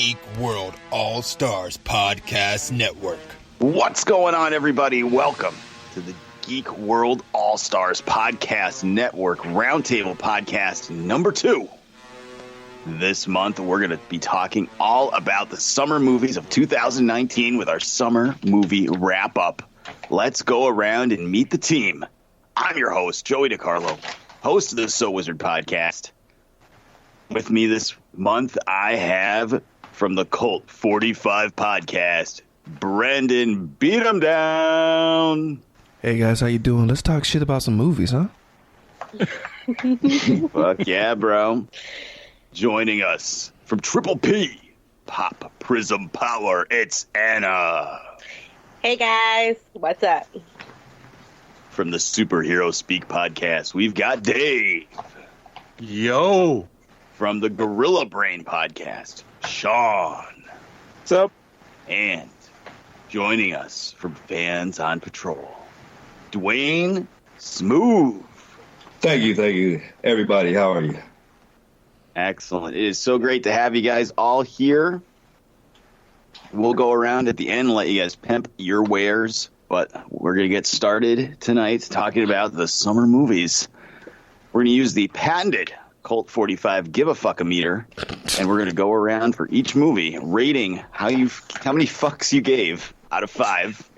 Geek World All-Stars Podcast Network. What's going on, everybody? Welcome to the Geek World All-Stars Podcast Network Roundtable Podcast number 2. This month, we're going to be talking all about the summer movies of 2019 with our summer movie wrap-up. Let's go around and meet the team. I'm your host, Joey DiCarlo, host of the So Wizard Podcast. With me this month, I have, from the Cult 45 Podcast, Brendan Beat 'em Down. Hey guys, how you doing? Let's talk shit about some movies, huh? Fuck yeah, bro. Joining us from Triple P, Pop Prism Power, it's Anna. Hey guys, what's up? From the Superhero Speak Podcast, we've got Dave. Yo. From the Gorilla Brain Podcast, Sean. What's up? And joining us from Fans on Patrol, Dwayne Smooth. Thank you, everybody. How are you? Excellent. It is so great to have you guys all here. We'll go around at the end and let you guys pimp your wares, but we're going to get started tonight talking about the summer movies. We're going to use the patented Cult 45 Give a Fuck a Meter, and we're going to go around for each movie rating how many fucks you gave out of 5,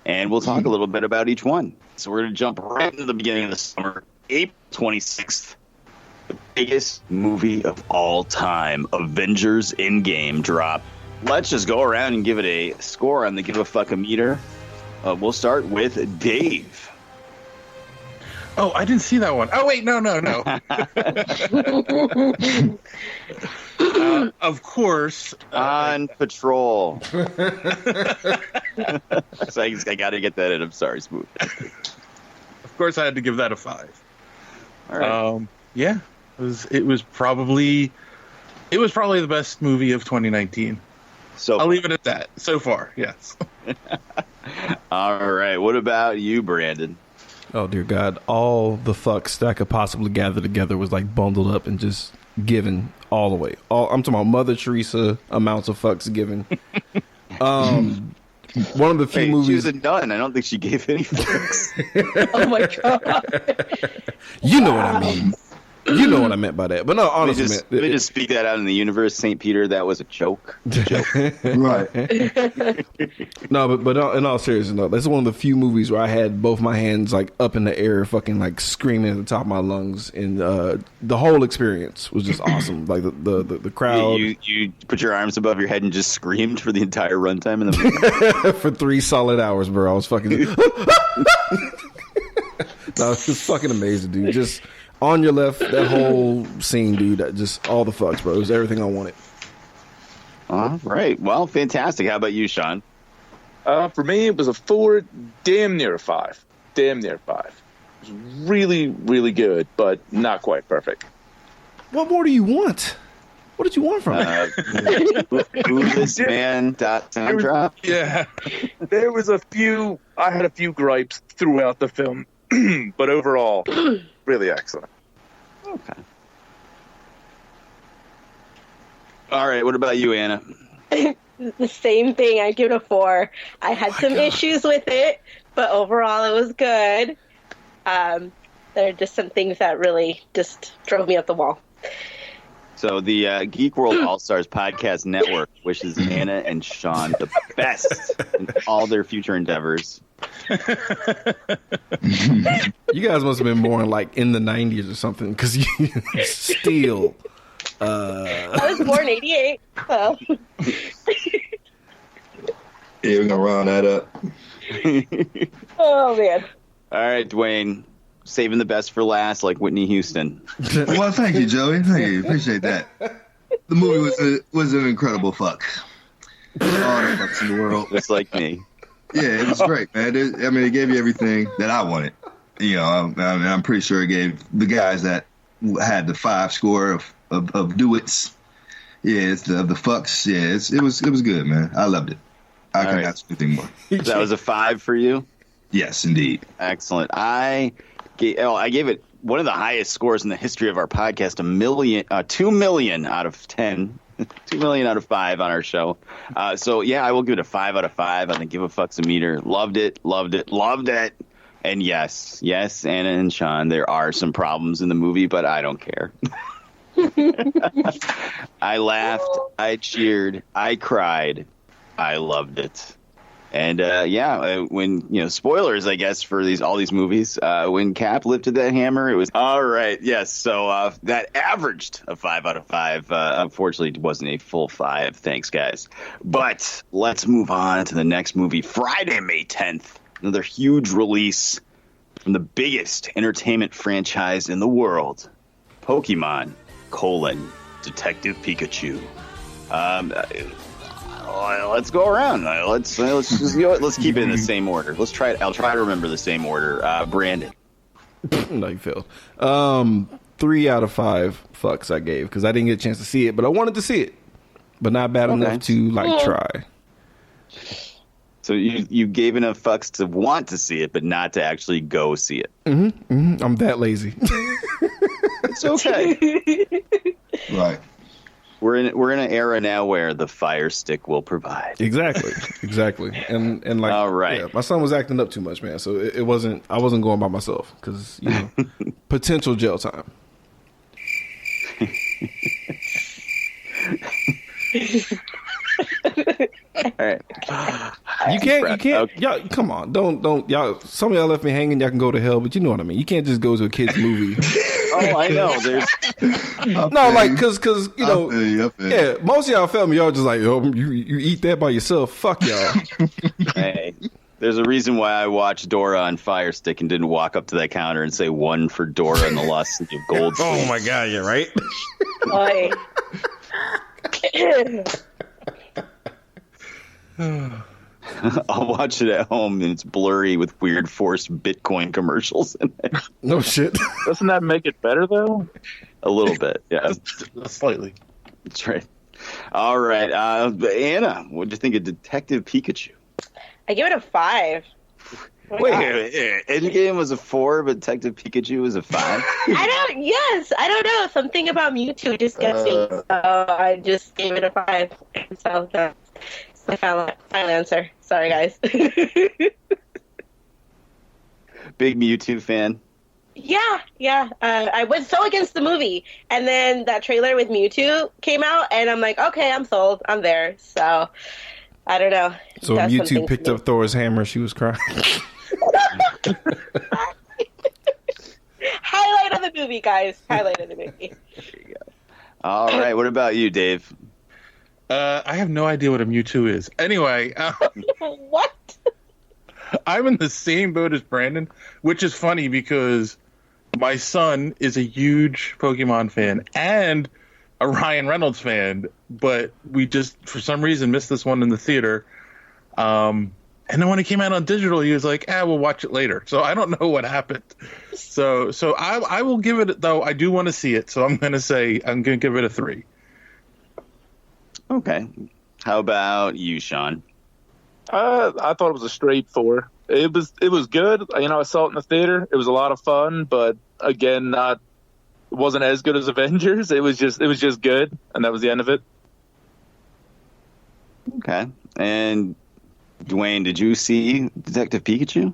and we'll talk a little bit about each one. So we're going to jump right into the beginning of the summer, April 26th. The biggest movie of all time, Avengers Endgame drop. Let's just go around and give it a score on the Give a Fuck a Meter. We'll start with Dave. Oh, I didn't see that one. Oh, wait, no. Of course. On Patrol. So I got to get that in. I'm sorry, Smooth. Of course, I had to give that a 5. All right. Yeah, it was probably the best movie of 2019. So I'll leave it at that. So far, yes. All right. What about you, Brandon? Oh dear God, all the fucks that I could possibly gather together was like bundled up and just given all the way. I'm talking about Mother Teresa amounts of fucks given. One of the few movies. She was a nun. I don't think she gave any fucks. Oh my god. You know what I mean. You know what I meant by that. But no, honestly, let me just speak that out in the universe. St. Peter, that was a joke. Right. No, but in all seriousness, no, that's one of the few movies where I had both my hands like up in the air, fucking like screaming at the top of my lungs, and the whole experience was just awesome. Like the crowd. You put your arms above your head and just screamed for the entire runtime in the movie. For 3 solid hours, bro. I was fucking. No, it was fucking amazing, dude. Just. On your left, that whole scene, dude, just all the fucks, bro. It was everything I wanted. All right. Well, fantastic. How about you, Sean? For me, it was a 4, damn near a 5. Damn near 5. It was really, really good, but not quite perfect. What more do you want? What did you want from it? Who this man? Sound drop? Yeah. There was I had a few gripes throughout the film, but overall, really excellent. Okay. All right. What about you, Anna? The same thing. I give it a 4. I had some issues with it, but overall it was good. There are just some things that really just drove me up the wall. So the Geek World All-Stars Podcast Network wishes Anna and Sean the best in all their future endeavors. You guys must have been born like in the 90s or something, because you still. I was born 88. So. Yeah, we're gonna round that up. Oh man! All right, Dwayne, saving the best for last, like Whitney Houston. Well, thank you, Joey. Thank you. Appreciate that. The movie was an incredible fuck. All the fucks in the world. Just like me. Yeah, it was great, man. It gave you everything that I wanted. You know, I'm pretty sure it gave the guys that had the 5 score of do-its. Yeah, it's the fucks. Yeah, it was good, man. I loved it. I couldn't ask anything more. That was a 5 for you? Yes, indeed. Excellent. I gave it one of the highest scores in the history of our podcast, 2 million out of 10. 2 million out of 5 on our show. So yeah, I will give it a 5 out of 5 on the Give a Fucks a Meter. Loved it. And yes, Anna and Sean, there are some problems in the movie, but I don't care. I laughed, I cheered, I cried, I loved it. And when spoilers, I guess, for all these movies, when Cap lifted that hammer, it was all right. Yes, so that averaged a 5 out of 5. Unfortunately, it wasn't a full 5. Thanks, guys. But let's move on to the next movie, Friday, May 10th. Another huge release from the biggest entertainment franchise in the world, Pokemon: Detective Pikachu. Let's go around. Let's keep it in the same order. I'll try to remember the same order. Brandon. No, you failed. 3 out of 5 fucks I gave because I didn't get a chance to see it, but I wanted to see it, but not bad enough to try. So you gave enough fucks to want to see it, but not to actually go see it. I'm that lazy. It's okay. Right. We're in an era now where the Fire Stick will provide. Exactly. And like, all right. Yeah, my son was acting up too much, man. So I wasn't going by myself because potential jail time. All right. You can't. Okay. Y'all, come on, don't. Y'all, some of y'all left me hanging. Y'all can go to hell, but you know what I mean. You can't just go to a kid's movie. Oh, I know. Because yeah, most of y'all felt me. Y'all just like, oh, you eat that by yourself. Fuck y'all. Hey, there's a reason why I watched Dora on Fire Stick and didn't walk up to that counter and say 1 for Dora and the Lost City of Gold. Oh my God, you're right. Boy. I'll watch it at home and it's blurry with weird forced Bitcoin commercials in it. No shit. Doesn't that make it better, though? A little bit, yeah. Slightly. That's right. All right. Anna, what do you think of Detective Pikachu? I give it a 5. Wait, Endgame was a 4, but Detective Pikachu was a 5? I don't know. Something about Mewtwo just gets me. So I just gave it a 5. So that's my final answer. Sorry, guys. Big Mewtwo fan? Yeah. I was so against the movie. And then that trailer with Mewtwo came out, and I'm like, okay, I'm sold. I'm there. So, I don't know. So Mewtwo picked up Thor's hammer, she was crying. Highlight of the movie, guys. Highlight of the movie. There you go. All right. What about you, Dave? I have no idea what a Mewtwo is. Anyway. What? I'm in the same boat as Brandon, which is funny because my son is a huge Pokemon fan and a Ryan Reynolds fan, but we just, for some reason, missed this one in the theater. And then when it came out on digital, he was like, we'll watch it later. So I don't know what happened. So I will give it, though, I do want to see it. So I'm going to give it a 3. Okay. How about you, Sean? I thought it was a straight 4. It was good. I saw it in the theater. It was a lot of fun, but again, it wasn't as good as Avengers. It was just good, and that was the end of it. Okay. And Dwayne, did you see Detective Pikachu?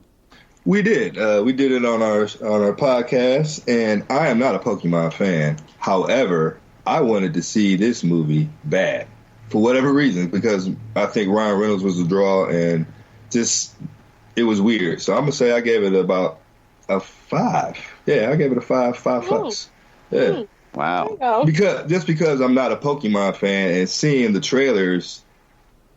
We did. We did it on our podcast, and I am not a Pokemon fan. However, I wanted to see this movie bad for whatever reason, because I think Ryan Reynolds was a draw, and just it was weird. So I'm gonna say I gave it about a 5. Yeah, I gave it a 5 fucks. Yeah. Wow. Because I'm not a Pokemon fan, and seeing the trailers,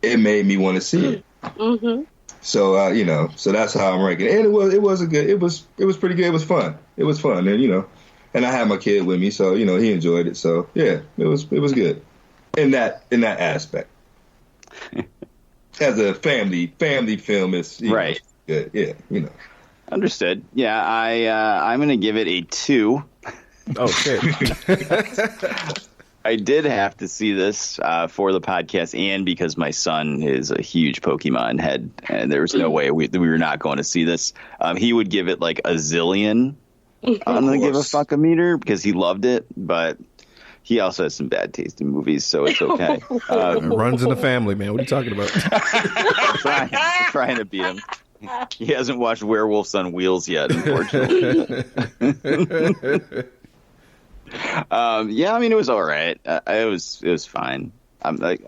it made me want to see it. Mm-hmm. So so that's how I'm ranking. And it was pretty good. It was fun. And and I had my kid with me, so he enjoyed it. So yeah, it was good in that aspect. As a family film, it's right. Good. Yeah, Understood. Yeah, I'm gonna give it a 2. Oh shit. I did have to see this for the podcast, and because my son is a huge Pokemon head, and there was no way we were not going to see this. He would give it like a zillion on the Give a Fuck a Meter because he loved it, but he also has some bad taste in movies, so it's okay. It runs in the family, man. What are you talking about? I'm trying to beat him. He hasn't watched Werewolves on Wheels yet, unfortunately. Yeah, I mean, it was all right. It was fine. I like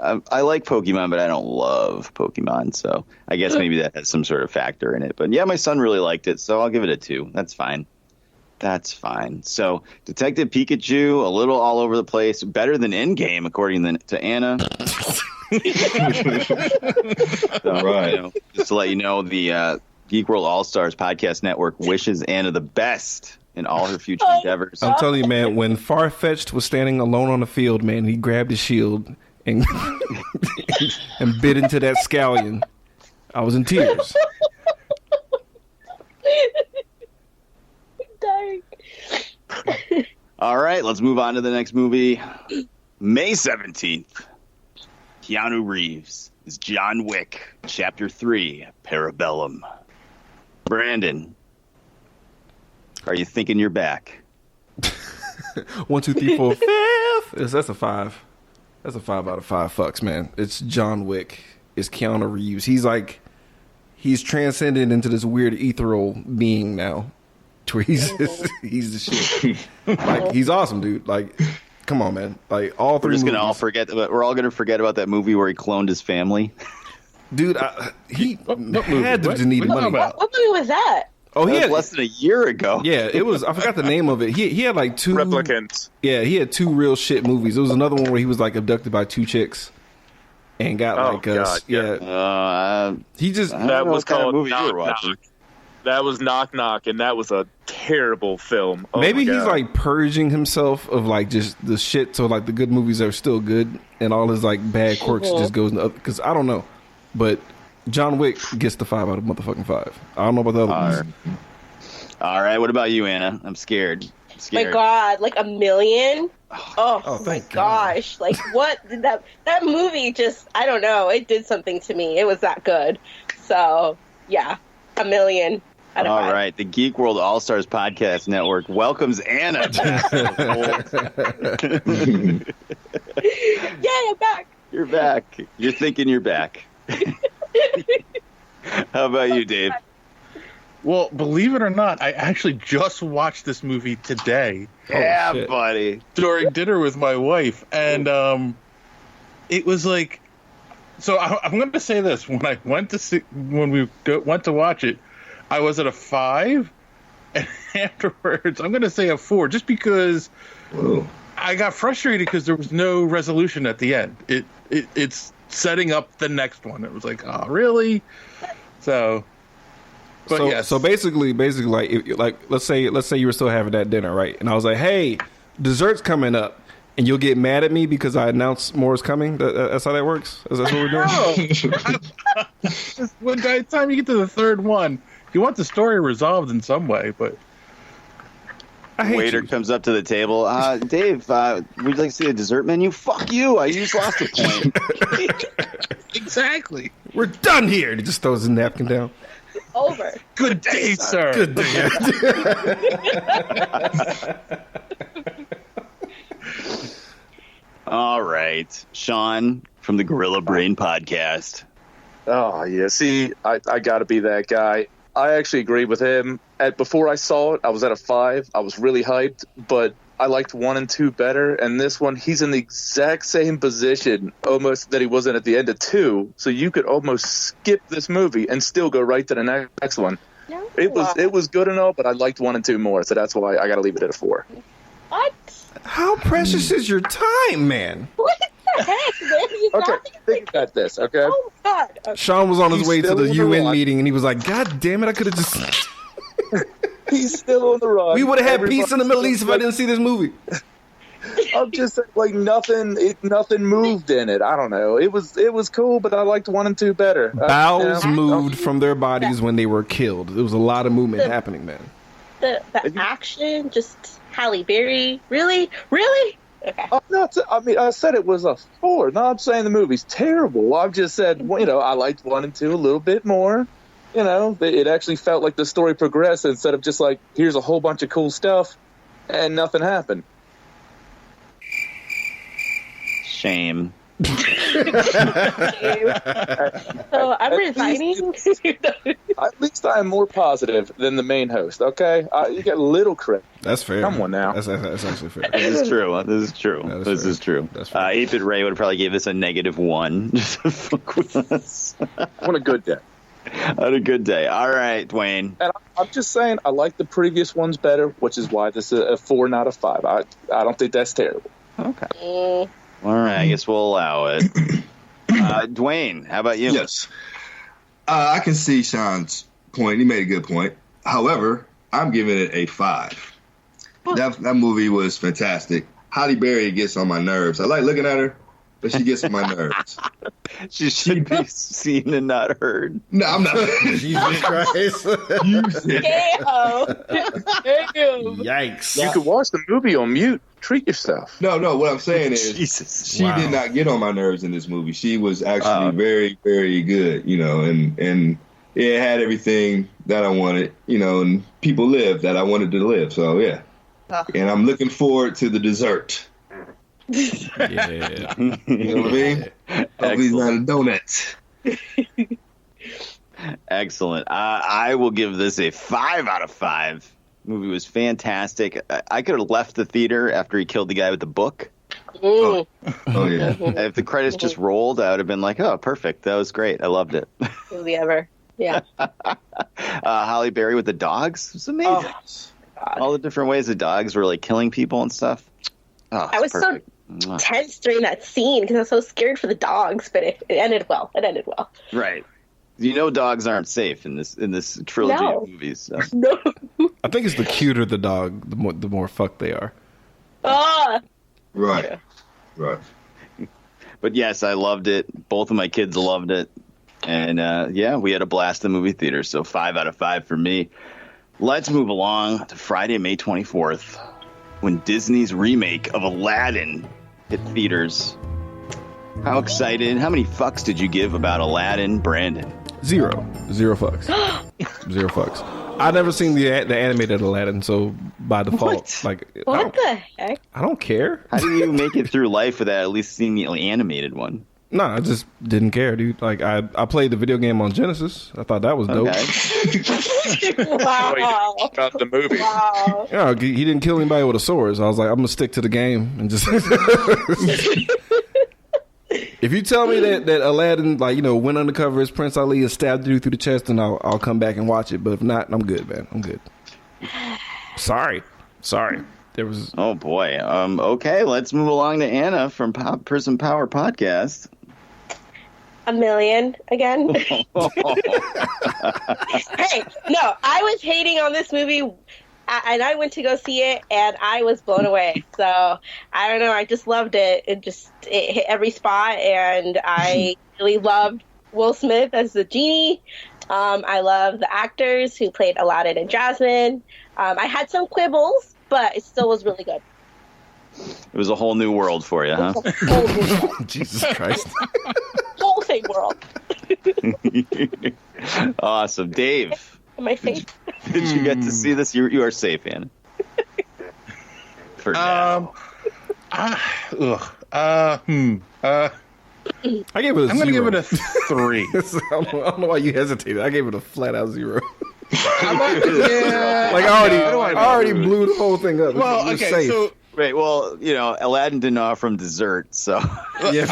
Pokemon, but I don't love Pokemon, so I guess maybe that has some sort of factor in it. But yeah, my son really liked it, so I'll give it a 2. That's fine. So, Detective Pikachu, a little all over the place, better than Endgame, according to Anna. So, Right. Just to let you know, the Geek World All Stars Podcast Network wishes Anna the best in all her future endeavors. I'm telling you, man, when Farfetch'd was standing alone on the field, man, he grabbed his shield and and bit into that scallion. I was in tears. Dying. All right, let's move on to the next movie. May 17th, Keanu Reeves is John Wick, Chapter 3, Parabellum. Brandon, are you thinking you're back? 1, 2, 3, 4, 5. That's a 5. That's a 5 out of 5 fucks, man. It's John Wick. It's Keanu Reeves. He's transcended into this weird ethereal being now. To where he's the shit. Like, he's awesome, dude. Like, come on, man. Like, all 3 We're just movies. gonna all forget. We're all gonna forget about that movie where he cloned his family. Dude, he What movie? had to What? just need What money. about? What movie was that? Oh, he That was had less than a year ago. Yeah, it was. I forgot the name of it. He had like 2 Replicants. Yeah, he had 2 real shit movies. There was another one where he was like abducted by 2 chicks and got Oh, like God, yeah. He just I don't That know was what kind of called movie you Knock were watching. Knock. That was Knock Knock, and that was a terrible film. Oh maybe my he's God. like purging himself of like just the shit, so like the good movies are still good, and all his like bad quirks just goes in the other. Because I don't know, but John Wick gets the 5 out of motherfucking 5. I don't know about the other ones. All right, what about you, Anna? I'm scared. My God, like 1 million? Oh my thank God. gosh. Like, what did that movie just, I don't know, it did something to me. It was that good. So, yeah, 1 million out of 5. All right, the Geek World All Stars Podcast Network welcomes Anna back. Yay, I'm back. You're back. You're thinking you're back. How about you, Dave? Well, believe it or not, I actually just watched this movie today Yeah, shit. buddy. during dinner with my wife, and it was like. So I'm going to say this: when I went to went to watch it, I was at a 5, and afterwards I'm going to say a 4, just because I got frustrated because there was no resolution at the end. It's setting up the next one. It was like, oh, really? So. But yes. So basically, like, let's say you were still having that dinner, right? And I was like, hey, dessert's coming up, and you'll get mad at me because I announced more is coming. That's how that works. Is that what we're doing? Just by the time you get to the third one, you want the story resolved in some way, but I hate Waiter you. comes up to the table. Dave, would you like to see the dessert menu? Fuck you! I just lost a point. exactly. We're done here. And he just throws his napkin down. Over. Good day, sir. Good day. All right, Sean from the Gorilla Brain Podcast. Oh, yeah. See, I got to be that guy. I actually agree with him. Before I saw it, I was at a 5. I was really hyped, but I liked 1 and 2 better. And this one, he's in the exact same position almost that he was in at the end of 2. So you could almost skip this movie and still go right to the next one. No. It was good enough, but I liked 1 and 2 more. So that's why I got to leave it at a 4. What? How precious is your time, man? What the heck, man? You Okay, not- think about this, okay? Oh, God. Okay. Sean was on his He's way to still the in the UN rock. meeting, and he was like, God damn it, I could have just... He's still on the run. We would have had peace in the Middle East if I didn't see this movie. I'm just saying, like, nothing moved in it. I don't know. It was cool, but I liked 1 and 2 better. Bowels Yeah. moved from their bodies when they were killed. There was a lot of movement happening, man. The action, just Halle Berry. Really? Okay. I said it was a 4. No, I'm saying the movie's terrible. I've just said, well, I liked 1 and 2 a little bit more. It actually felt like the story progressed instead of just like, here's a whole bunch of cool stuff and nothing happened. Shame. So I'm resigning. At least I am more positive than the main host. Okay, you get a little credit. That's fair. Come on now. That's actually fair. This is true. This is true. This fair. is true. That's fair. 8-Bit Ray would probably give this a -1. Just to fuck with us. On a good day. On a good day. All right, Dwayne. And I'm just saying, I like the previous ones better, which is why this is a 4 out of 5. I don't think that's terrible. Okay. All right, I guess we'll allow it. Dwayne, how about you? Yes. I can see Sean's point. He made a good point. However, I'm giving it a 5. That movie was fantastic. Halle Berry gets on my nerves. I like looking at her, but she gets on my nerves. She should be seen and not heard. No, I'm not. Jesus Christ. Yikes. You could watch the movie on mute. Treat yourself. No. What I'm saying is, Jesus. she did not get on my nerves in this movie. She was actually very, very good, and it had everything that I wanted, and people lived that I wanted to live. So yeah, and I'm looking forward to the dessert. Yeah. You know what I mean? Hopefully he's not a donut. Excellent. I will give this a 5 out of 5. Movie was fantastic. I could have left the theater after he killed the guy with the book. Oh yeah. If the credits just rolled, I would have been like, "Oh, perfect. That was great. I loved it." Movie ever. Yeah. Halle Berry with the dogs was amazing. All the different ways the dogs were like killing people and stuff. Oh, I was perfect. so tense during that scene because I was so scared for the dogs, but it ended well. Right. Dogs aren't safe in this trilogy of movies. So. No. I think it's the cuter the dog, the more fucked they are. Right. But yes, I loved it. Both of my kids loved it. And we had a blast in the movie theater. So 5 out of 5 for me. Let's move along to Friday, May 24th, when Disney's remake of Aladdin hit theaters. How excited? How many fucks did you give about Aladdin, Brandon? 0 fucks. 0 fucks. I've never seen the animated Aladdin, so by default, What the heck? I don't care. How do you make it through life without at least seeing the animated one? No, I just didn't care, dude. Like I played the video game on Genesis. I thought that was dope. Wow. About the movie. Wow. He didn't kill anybody with a sword, so I was like, I'm gonna stick to the game and just. If you tell me that Aladdin, went undercover as Prince Ali and stabbed dude through the chest, then I'll come back and watch it. But if not, I'm good, man. I'm good. Sorry. There was. Oh boy. Okay, let's move along to Anna from Prison Power Podcast. 1 million again. Hey, no, I was hating on this movie, and I went to go see it, and I was blown away. So I don't know, I just loved it. It hit every spot, and I really loved Will Smith as the genie. I love the actors who played Aladdin and Jasmine. I had some quibbles, but it still was really good. It was a whole new world for you, huh? Whole new world. Jesus Christ. Whole thing world. Awesome. Dave. Am I safe? Did you get to see this? You are safe, Anna. For now. I gave it a 0. I'm going to give it a 3. I don't know why you hesitated. I gave it a flat out 0. Yeah. Like I already blew the whole thing up. Well, It's okay, safe. so Right. Well, Aladdin didn't offer him dessert, so. Yeah.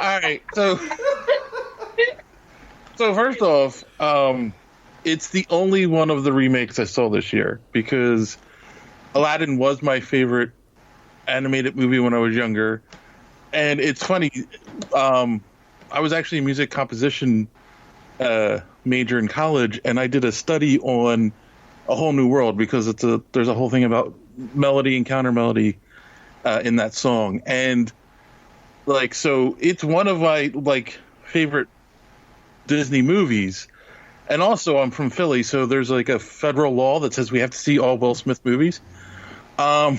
all right, so first off, it's the only one of the remakes I saw this year because Aladdin was my favorite animated movie when I was younger, and it's funny. I was actually a music composition major in college, and I did a study on A Whole New World because there's a whole thing about melody and counter melody in that song, and so it's one of my favorite Disney movies. And also I'm from Philly, so there's a federal law that says we have to see all Will Smith movies. So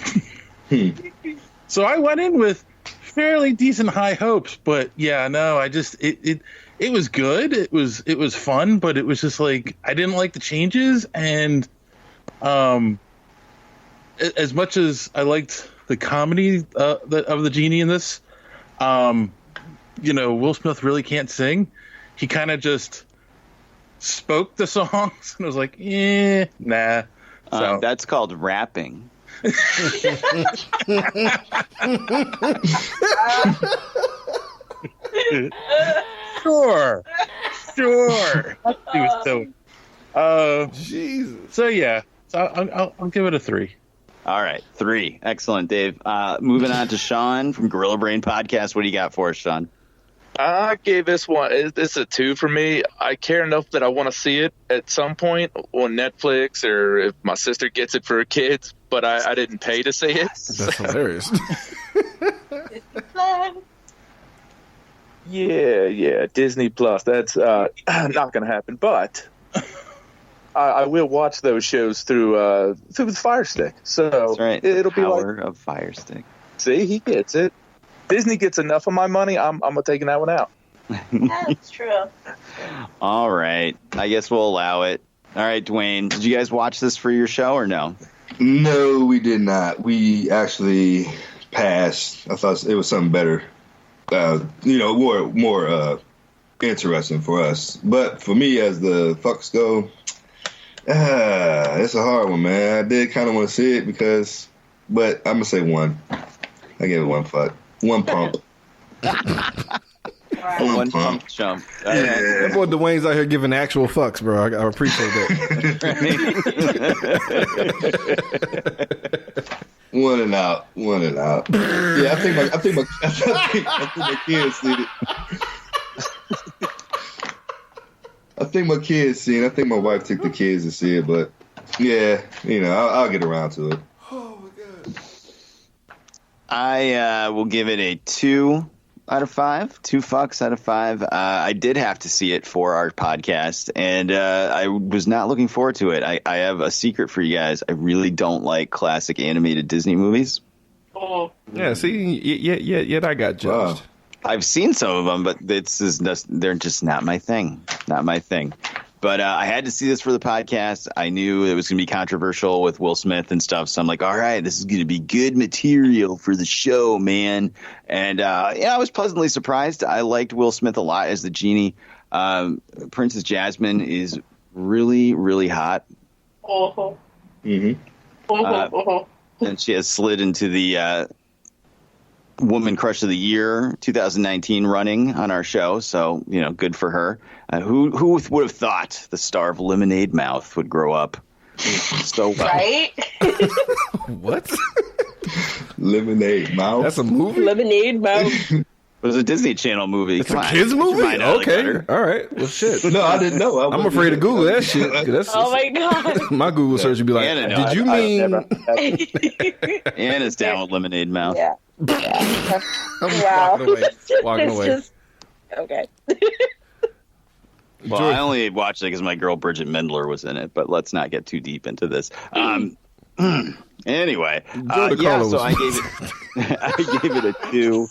I went in with fairly decent high hopes, but yeah, no, I just it was good. It was fun, but it was just I didn't like the changes, and as much as I liked the comedy of the genie in this, Will Smith really can't sing. He kind of just spoke the songs and was like, nah. So that's called rapping. Sure. He was so. Jesus. So yeah, I'll give it a 3. All right, 3. Excellent, Dave. Moving on to Sean from Gorilla Brain Podcast. What do you got for us, Sean? I gave this one. It's a 2 for me. I care enough that I want to see it at some point on Netflix, or if my sister gets it for her kids. But I didn't pay to see it. That's hilarious. Yeah, Disney Plus. That's not going to happen. But I will watch those shows through the Fire Stick. So That's right. It'll be Power like, of Fire Stick. see, he gets it. Disney gets enough of my money. I'm taking that one out. That's true. All right. I guess we'll allow it. All right, Dwayne. Did you guys watch this for your show or no? No, we did not. We actually passed. I thought it was something better. More interesting for us. But for me, as the fucks go, it's a hard one, man. I did kind of want to see it but I'm gonna say 1. I gave it 1 fuck, 1 pump. One pump jump. That boy Dwayne's out here giving actual fucks, bro. I appreciate that. 1 and out. Yeah, I think my kids seen it. I think my kids seen it. I think my wife took the kids to see it, but yeah, I'll get around to it. Oh my god. I will give it a 2 out of 5. 2 fucks out of 5. I did have to see it for our podcast, and I was not looking forward to it. I have a secret for you guys. I really don't like classic animated Disney movies. Oh. Yeah, see, yet I got judged. Wow. I've seen some of them, but they're just not my thing. Not my thing. But I had to see this for the podcast. I knew it was going to be controversial with Will Smith and stuff. So I'm like, all right, this is going to be good material for the show, man. And I was pleasantly surprised. I liked Will Smith a lot as the genie. Princess Jasmine is really, really hot. Oh. Mm-hmm. And she has slid into the Woman Crush of the Year 2019 running on our show. So, good for her. Who would have thought the star of Lemonade Mouth would grow up so well? Right? What? Lemonade Mouth. That's a movie? Lemonade Mouth. It was a Disney Channel movie. It's Come a on, kids get your movie? mind out of the Okay. gutter. All right. Well, shit. No, I didn't know. I'm afraid to Google that shit. Oh my god. My Google search would be like, Anna, no, did you mean... Anna's down with Lemonade Mouth. Yeah. I'm Wow. walking away. It's just okay. Well, I only watched it because my girl Bridget Mendler was in it, but let's not get too deep into this. Anyway, so I gave it a 2.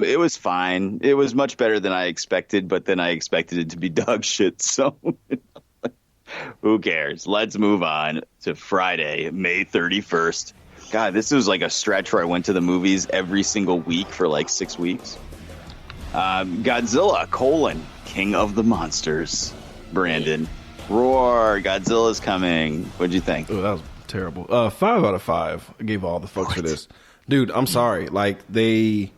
It was fine. It was much better than I expected, but then I expected it to be dog shit. So who cares? Let's move on to Friday, May 31st. God, this was like a stretch where I went to the movies every single week for like 6 weeks. Godzilla, King of the Monsters. Brandon. Roar, Godzilla's coming. What'd you think? Oh, that was terrible. 5 out of 5. I gave all the fucks for this. Dude, I'm sorry. Like, they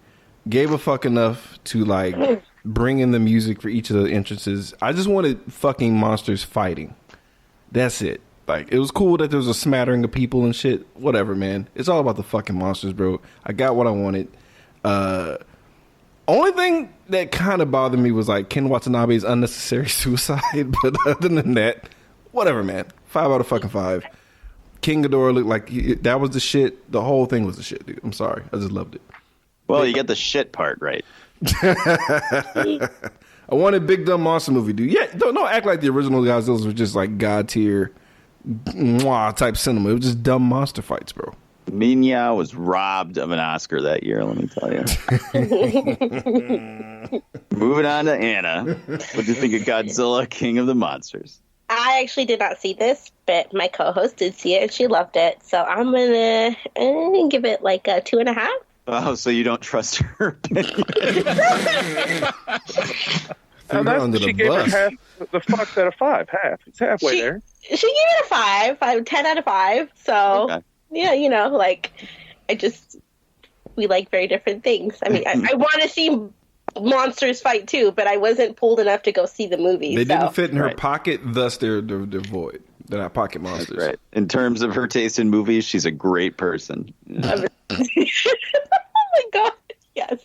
gave a fuck enough to, like, bring in the music for each of the entrances. I just wanted fucking monsters fighting. That's it. Like, it was cool that there was a smattering of people and shit. Whatever, man. It's all about the fucking monsters, bro. I got what I wanted. Only thing that kind of bothered me was, like, Ken Watanabe's unnecessary suicide. But other than that, whatever, man. 5 out of fucking 5. King Ghidorah looked like that was the shit. The whole thing was the shit, dude. I'm sorry. I just loved it. Well, you get the shit part right. I wanted Big Dumb Monster movie, dude. Yeah, don't act like the original Godzillas were just like god tier type cinema. It was just dumb monster fights, bro. Minya was robbed of an Oscar that year, let me tell you. Moving on to Anna. What do you think of Godzilla, King of the Monsters? I I actually did not see this, but my co-host did see it and she loved it. So I'm gonna give it like a 2.5. Oh, so you don't trust her opinion? She gave it half the fucks out of 5. Half. It's halfway there. She gave it a 5, 10 out of 5. So Okay. yeah, we like very different things. I mean, I want to see monsters fight too, but I wasn't pulled enough to go see the movie. They didn't fit in her pocket, thus they're void. They're not pocket monsters. Right. In terms of her taste in movies, she's a great person. Oh my god! Yes.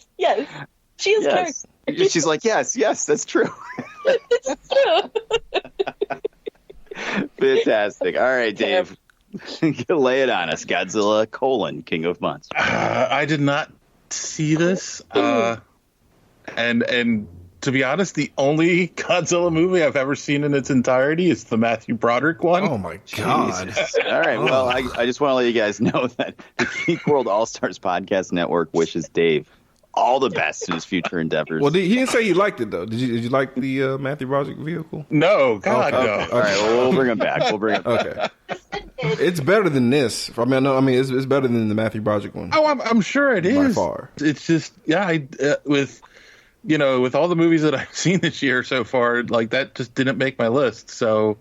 She is Yes. She's like, yes, that's true. It's true. Fantastic. All right, Dave. Lay it on us. Godzilla, King of Monsters. I did not see this. And to be honest, the only Godzilla movie I've ever seen in its entirety is the Matthew Broderick one. Oh my god! Jesus. All right. Well, I just want to let you guys know that the Geek World All Stars Podcast Network wishes Dave all the best in his future endeavors. Well, he didn't say you liked it though. Did you like the Matthew Broderick vehicle? No, God, Okay. no. All right. Well, we'll bring him back. Okay. It's better than this. It's better than the Matthew Broderick one. Oh, I'm sure it is. By far. It's just, with all the movies that I've seen this year so far, like that just didn't make my list. So,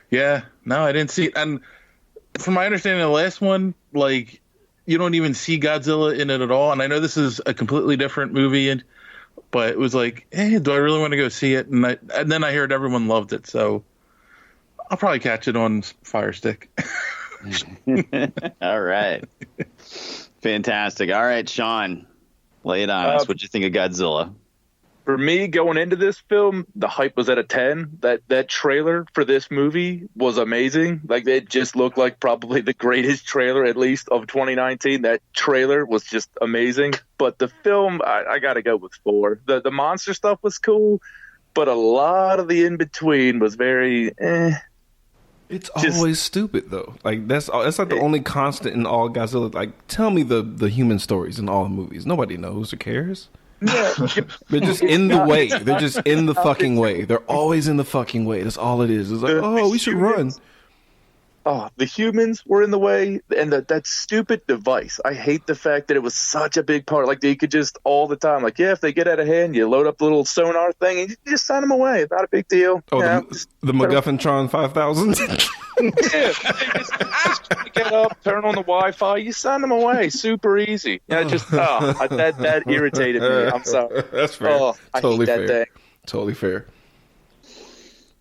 yeah, no, I didn't see it. And from my understanding of the last one, like, you don't even see Godzilla in it at all. And I know this is a completely different movie, but it was like, hey, do I really want to go see it? And then I heard everyone loved it, so I'll probably catch it on Fire Stick. All right. Fantastic. All right, Sean, lay it on us. What'd you think of Godzilla? For me, going into this film, the hype was at a 10. That trailer for this movie was amazing. Like, it just looked like probably the greatest trailer, at least, of 2019. That trailer was just amazing. But the film, I got to go with 4. The monster stuff was cool, but a lot of the in-between was very It's always stupid though. Like that's like the only constant in all Godzilla. Like, tell me the human stories in all the movies. Nobody knows or cares. Yeah. They're just in the way. They're just in the fucking way. They're always in the fucking way. That's all it is. It's like, we should run. Oh, the humans were in the way, and that stupid device. I hate the fact that it was such a big part. Like, they could just all the time, like, if they get out of hand, you load up the little sonar thing and you just send them away. Not a big deal. Oh, yeah, the MacGuffinTron 5000. Yeah, they just get up, turn on the Wi-Fi, you send them away. Super easy. Yeah, that irritated me. I'm sorry. That's fair. Oh, Totally I hate that fair. thing. Totally fair.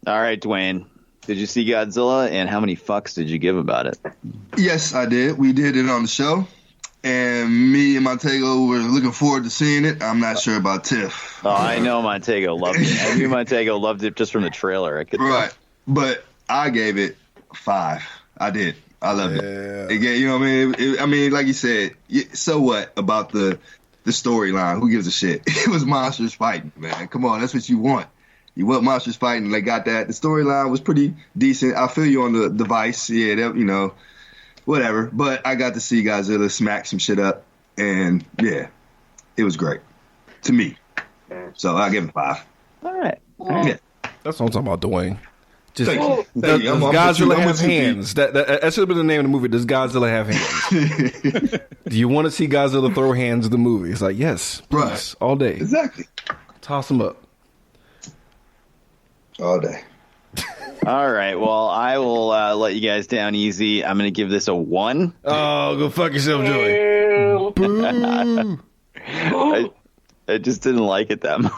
All right, Dwayne. Did you see Godzilla, and how many fucks did you give about it? Yes, I did. We did it on the show, and me and Montego were looking forward to seeing it. I'm not sure about Tiff. Oh, I know Montego loved it. I knew Montego loved it just from the trailer. I could Right, but I gave it 5. I did. I loved it. Again, you know what I mean? Like you said, so what about the storyline? Who gives a shit? It was monsters fighting, man. Come on, that's what you want. You want monsters fighting. They got that. The storyline was pretty decent. I feel you on the device. Yeah, that, whatever. But I got to see Godzilla smack some shit up, and yeah, it was great to me. So I give it 5. All right. Yeah. That's what I'm talking about, Dwayne. Just Thank you. does I'm Godzilla have with you, Pete. hands? That should have been the name of the movie. Does Godzilla have hands? Do you want to see Godzilla throw hands in the movie? It's like, yes, please, Right. all day. Exactly. Toss them up. All day. All right. Well, I will let you guys down easy. I'm going to give this a 1. Oh, go fuck yourself, Joey. Boo. I just didn't like it that much.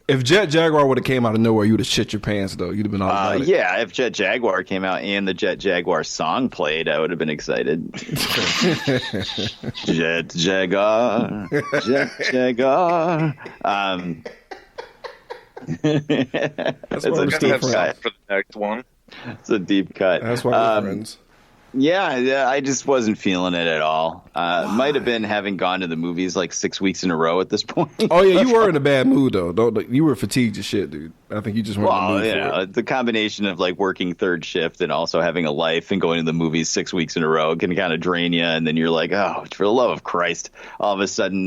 If Jet Jaguar would have came out of nowhere, you would have shit your pants, though. You'd have been all about it. Yeah, if Jet Jaguar came out and the Jet Jaguar song played, I would have been excited. Jet Jaguar, Jet Jaguar. That's why a we're still deep friends. cut. For the next one. It's a deep cut. That's why we're friends. Yeah, I just wasn't feeling it at all. Might have been having gone to the movies like 6 weeks in a row at this point. Oh, yeah, you were in a bad mood, though. You were fatigued as shit, dude. I think you just weren't in the Well, mood for it. the combination of like working third shift and also having a life and going to the movies 6 weeks in a row can kind of drain you. And then you're like, oh, for the love of Christ. All of a sudden,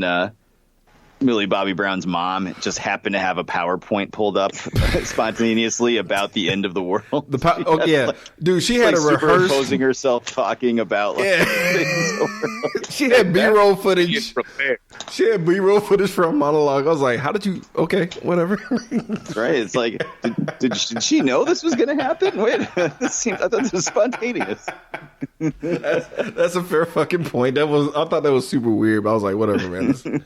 Millie Bobby Brown's mom just happened to have a PowerPoint pulled up spontaneously about the end of the world. Dude, she had like a rehearse. Superimposing herself talking about things. She had B-roll footage. She had B-roll footage for a monologue. I was like, how did you? Okay, whatever. Right. It's like, did she know this was going to happen? Wait, I thought this was spontaneous. That's a fair fucking point. I thought that was super weird, but I was like, whatever, man.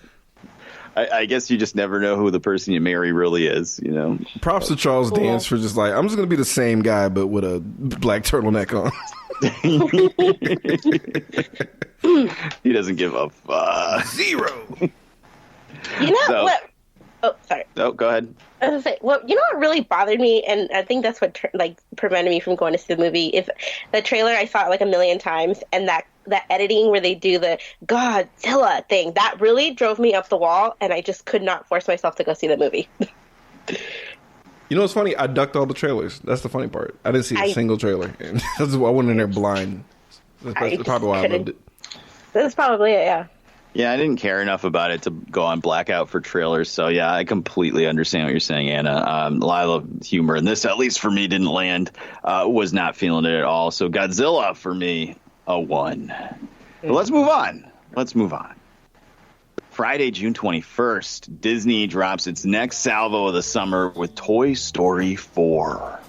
I guess you just never know who the person you marry really is, you know. Props to Charles Dance for just like, I'm just going to be the same guy, but with a black turtleneck on. He doesn't give a fuck. Zero. You know what? Oh, sorry. Oh, go ahead. I was gonna say, well, you know what really bothered me, and I think that's what prevented me from going to see the movie, is the trailer. I saw it like a million times, and that editing where they do the Godzilla thing, that really drove me up the wall, and I just could not force myself to go see the movie. You know what's funny? I ducked all the trailers. That's the funny part. I didn't see a single trailer, and that's why I went in there blind. That's probably why I loved it. That's probably it, yeah. Yeah, I didn't care enough about it to go on blackout for trailers. So, yeah, I completely understand what you're saying, Anna. A lot of humor in this, at least for me, didn't land. Was not feeling it at all. So Godzilla, for me, a 1. But let's move on. Friday, June 21st, Disney drops its next salvo of the summer with Toy Story 4.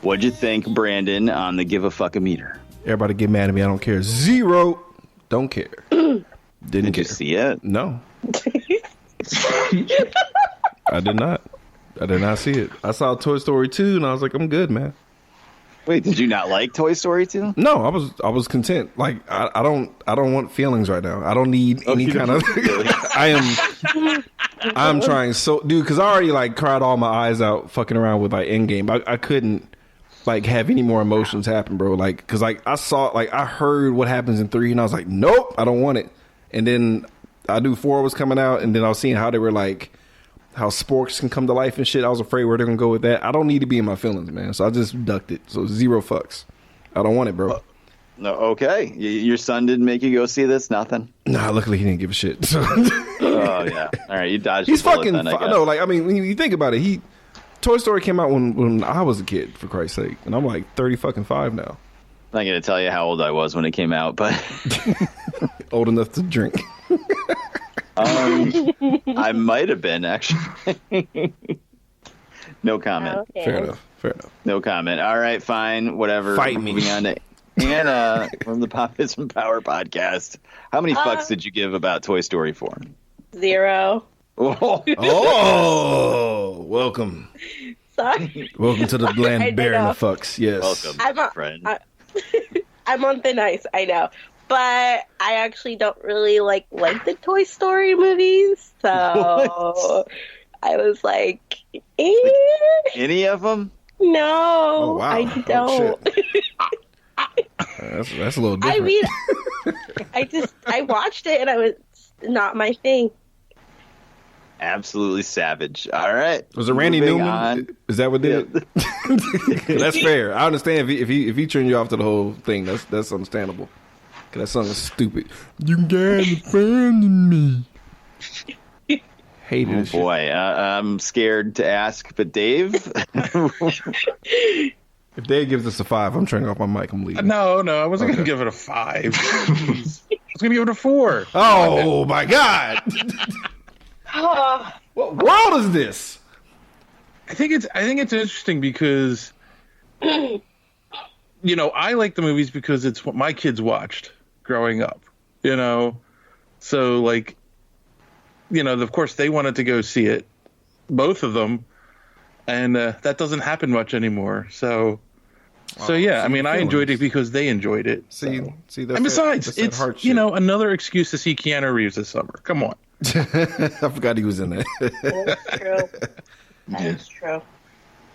What'd you think, Brandon, on the give a fuck-a-meter? Everybody get mad at me. I don't care. 0. Don't care. Didn't care. You see it? No. I did not. I did not see it. I saw Toy Story 2 and I was like, I'm good, man. Wait, did you not like Toy Story 2? No, I was content. Like I don't want feelings right now. I don't need any kind of I'm trying so dude, because I already like cried all my eyes out fucking around with like Endgame. I couldn't like have any more emotions happen, bro. Like, because like I heard what happens in 3 and I was like, nope, I don't want it. And then I knew 4 was coming out, and then I was seeing how they were like, how sporks can come to life and shit. I was afraid where they're gonna go with that. I don't need to be in my feelings, man. So I just ducked it. So 0 fucks. I don't want it, bro. No, okay. Your son didn't make you go see this? Nothing? Nah, luckily he didn't give a shit. So. Oh yeah. All right, you dodged. He's the bullet fucking. Then, I guess. No, like I mean, when you think about it, Toy Story came out when I was a kid, for Christ's sake, and I'm like 35 now. I'm not gonna tell you how old I was when it came out, but old enough to drink. I might have been actually. No comment. Okay. Fair enough. No comment. All right, fine, whatever. Fight me. Moving on to Anna from the Pop Is and Power podcast. How many fucks did you give about Toy Story 4? 0. Oh, welcome. Sorry. Welcome to the bland bearing of fucks. Yes. Welcome, friend. I'm on thin ice, I know. But I actually don't really like the Toy Story movies. So What? I was like, Any of them? no, Oh, wow. I don't. That's a little different. I mean, I watched it and I was not my thing. Absolutely savage. All right. Was it Randy Moving Newman? on. Is that what did it? That's fair. I understand if he turned you off to the whole thing. That's understandable. Cause that song is stupid. You guys abandoned me. Hated Oh this shit. boy, I'm scared to ask, but Dave. If Dave gives us a 5, I'm turning off my mic. I'm leaving. No, I wasn't going to give it a 5. I was going to give it a 4. Oh my god! What world is this? I think it's interesting because, I like the movies because it's what my kids watched growing up, So, like, of course they wanted to go see it, both of them, and that doesn't happen much anymore. So yeah, I mean, I enjoyed it because they enjoyed it. See, that's and besides, that's that it's, heart shit. another excuse to see Keanu Reeves this summer. Come on. I forgot he was in that. That's true. That's true.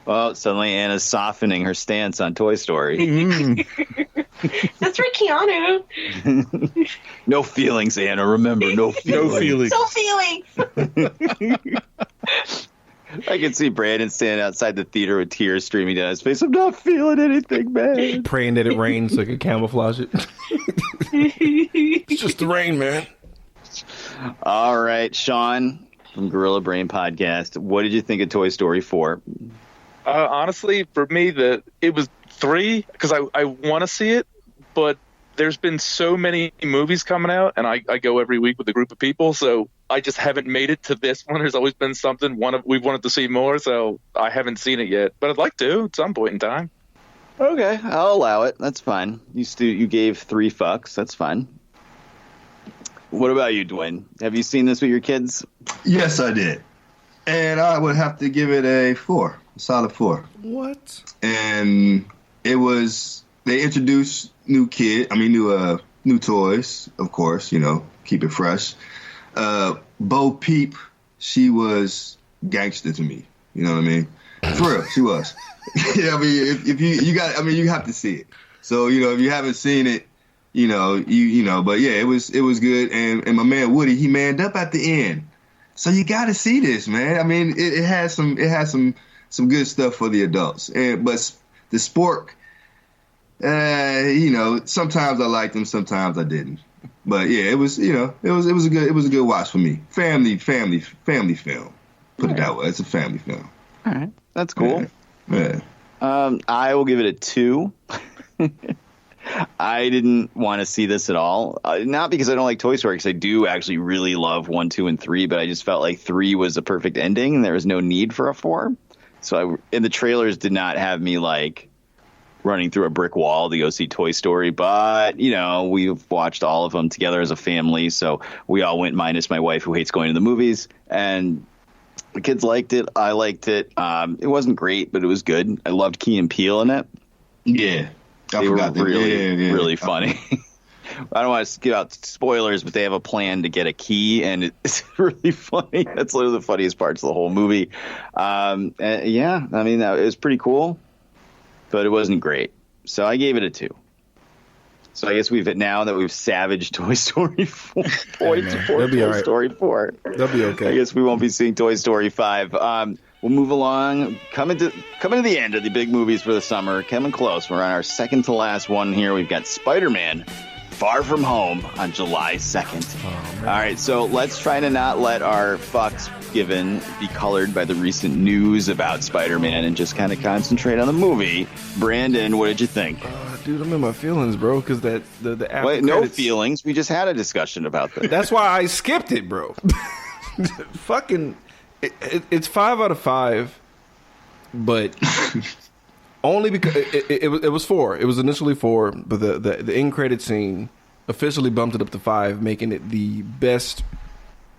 Well, suddenly Anna's softening her stance on Toy Story. That's for Keanu. No feelings, Anna. Remember, no feelings. No feelings. No feelings. I can see Brandon standing outside the theater with tears streaming down his face. I'm not feeling anything, man. Praying that it rains so I could camouflage it. It's just the rain, man. All right, Sean from Gorilla Brain Podcast. What did you think of Toy Story 4? Honestly, for me, it was 3 because I want to see it, but there's been so many movies coming out, and I go every week with a group of people, so I just haven't made it to this one. There's always been something we've wanted to see more, so I haven't seen it yet, but I'd like to at some point in time. Okay, I'll allow it. That's fine. You gave 3 fucks. That's fine. What about you, Dwayne? Have you seen this with your kids? Yes, I did. And I would have to give it a 4, a solid 4. What? And it was, they introduced new toys, of course, keep it fresh. Bo Peep, she was gangster to me. You know what I mean? For real, she was. Yeah, I mean, if you have to see it. So, if you haven't seen it, but yeah, it was good. And my man Woody, he manned up at the end. So you got to see this, man. I mean, it has some good stuff for the adults. But the Spork, sometimes I liked them, sometimes I didn't. But yeah, it was a good watch for me. Family film. Put it that way. It's a family film. All right, that's cool. Yeah. I will give it a 2. I didn't want to see this at all. Not because I don't like Toy Story, because I do actually really love 1, 2, and 3, but I just felt like 3 was a perfect ending, and there was no need for a 4. So the trailers did not have me like running through a brick wall to go see Toy Story, but we've watched all of them together as a family, so we all went minus my wife, who hates going to the movies, and the kids liked it. I liked it. It wasn't great, but it was good. I loved Key and Peele in it. Yeah. They were really funny. I don't want to give out spoilers, but they have a plan to get a key, and it's really funny. That's literally the funniest parts of the whole movie. Yeah, I mean, it was pretty cool, but it wasn't great. So I gave it a 2. So I guess now that we've savaged Toy Story 4 points for Toy Story 4. They'll be okay. I guess we won't be seeing Toy Story 5. We'll move along. Coming to the end of the big movies for the summer. Coming close. We're on our second to last one here. We've got Spider-Man Far From Home on July 2nd. All right, so let's try to not let our fucks given be colored by the recent news about Spider-Man and just kind of concentrate on the movie. Brandon, what did you think? Dude, I'm in my feelings, bro, because the after Wait, no credits, feelings. We just had a discussion about this. That's why I skipped it, bro. Fucking, it's 5 out of 5, but only because it was 4. It was initially 4, but the end credit scene officially bumped it up to 5, making it the best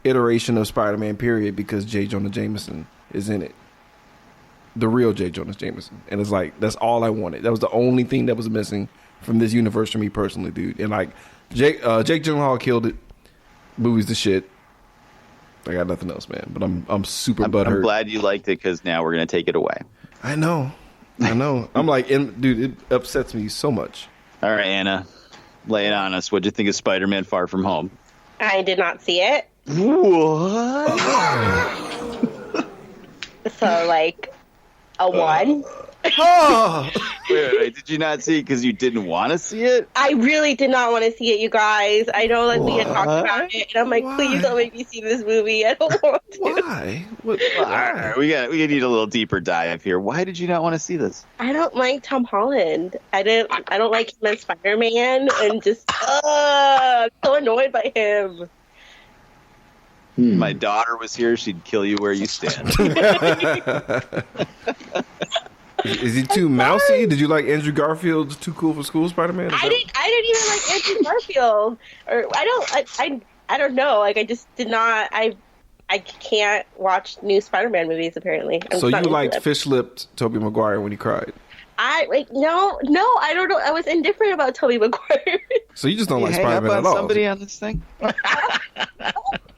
iteration of Spider-Man, period, because J. Jonah Jameson is in it. The real J. Jonah Jameson. And it's like, that's all I wanted. That was the only thing that was missing from this universe for me personally, dude. And like, Jake Gyllenhaal killed it. Movie's the shit. I got nothing else, man. But I'm super butthurt. I'm glad you liked it, because now we're going to take it away. I know. I'm like, dude, it upsets me so much. All right, Anna, lay it on us. What'd you think of Spider-Man Far From Home? I did not see it. What? So, like, a 1. Wait, did you not see it because you didn't want to see it? I really did not want to see it, you guys. I know that we had talked about it, and I'm like, please don't make me see this movie. I don't want to. Why? All right, we need a little deeper dive here. Why did you not want to see this? I don't like Tom Holland. I don't like him as Spider-Man, and just I'm so annoyed by him. My daughter was here. She'd kill you where you stand. Is he too mousy? Did you like Andrew Garfield's Too Cool for School Spider-Man? I didn't even like Andrew Garfield. Or I don't know. Like, I just did not. I can't watch new Spider-Man movies. Apparently. So you liked fish-lipped Tobey Maguire when he cried? No, I don't know. I was indifferent about Tobey Maguire. So you just don't like Spider-Man at all? Somebody on this thing?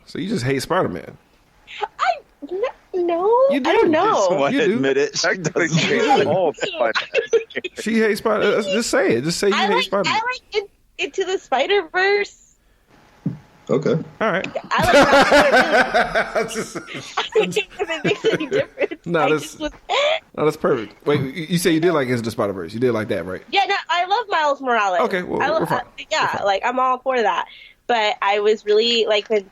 So you just hate Spider-Man? No, you do. I don't know. Want to admit it? She doesn't. She hates Spider. Just say it. Just say you hate Spider-Man. I like Into the Spider-Verse. Okay. All right. I like if it makes any difference. No, that's perfect. Wait, you say you did like Into the Spider-Verse. You did like that, right? Yeah, no, I love Miles Morales. Okay, well, we're fine. Like, I'm all for that. But I was really, like, when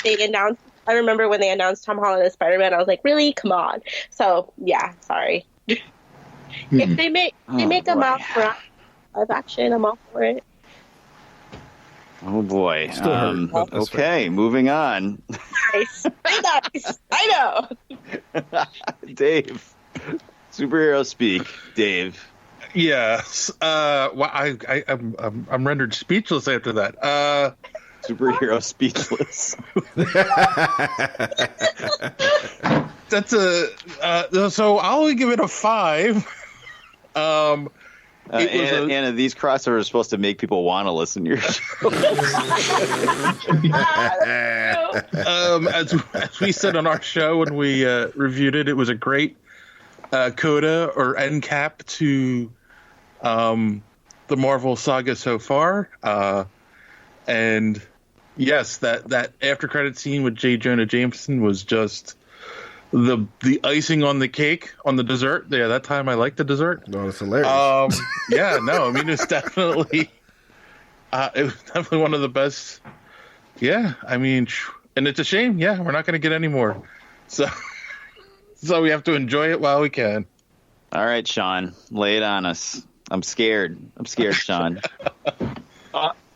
they announced. I remember when they announced Tom Holland as Spider-Man, I was like, really? Come on. So yeah, sorry. If they make a Miles Morales live action, I'm all for it. Oh boy. Still hurt, but that's okay, moving on. Nice. I know. Dave. Superhero speak. Dave. Yes. Well, I'm rendered speechless after that. Superhero speechless. That's so I'll only give it a 5. Anna, these crossovers are supposed to make people want to listen to your show. As we said on our show when we reviewed it, it was a great coda or end cap to the Marvel saga so far. And yes, that after credit scene with J. Jonah Jameson was just the icing on the cake on the dessert. Yeah, that time I liked the dessert. No, it's hilarious. Yeah, no, I mean it's definitely one of the best. Yeah, I mean, and it's a shame. Yeah, we're not going to get any more. So we have to enjoy it while we can. All right, Sean, lay it on us. I'm scared, Sean.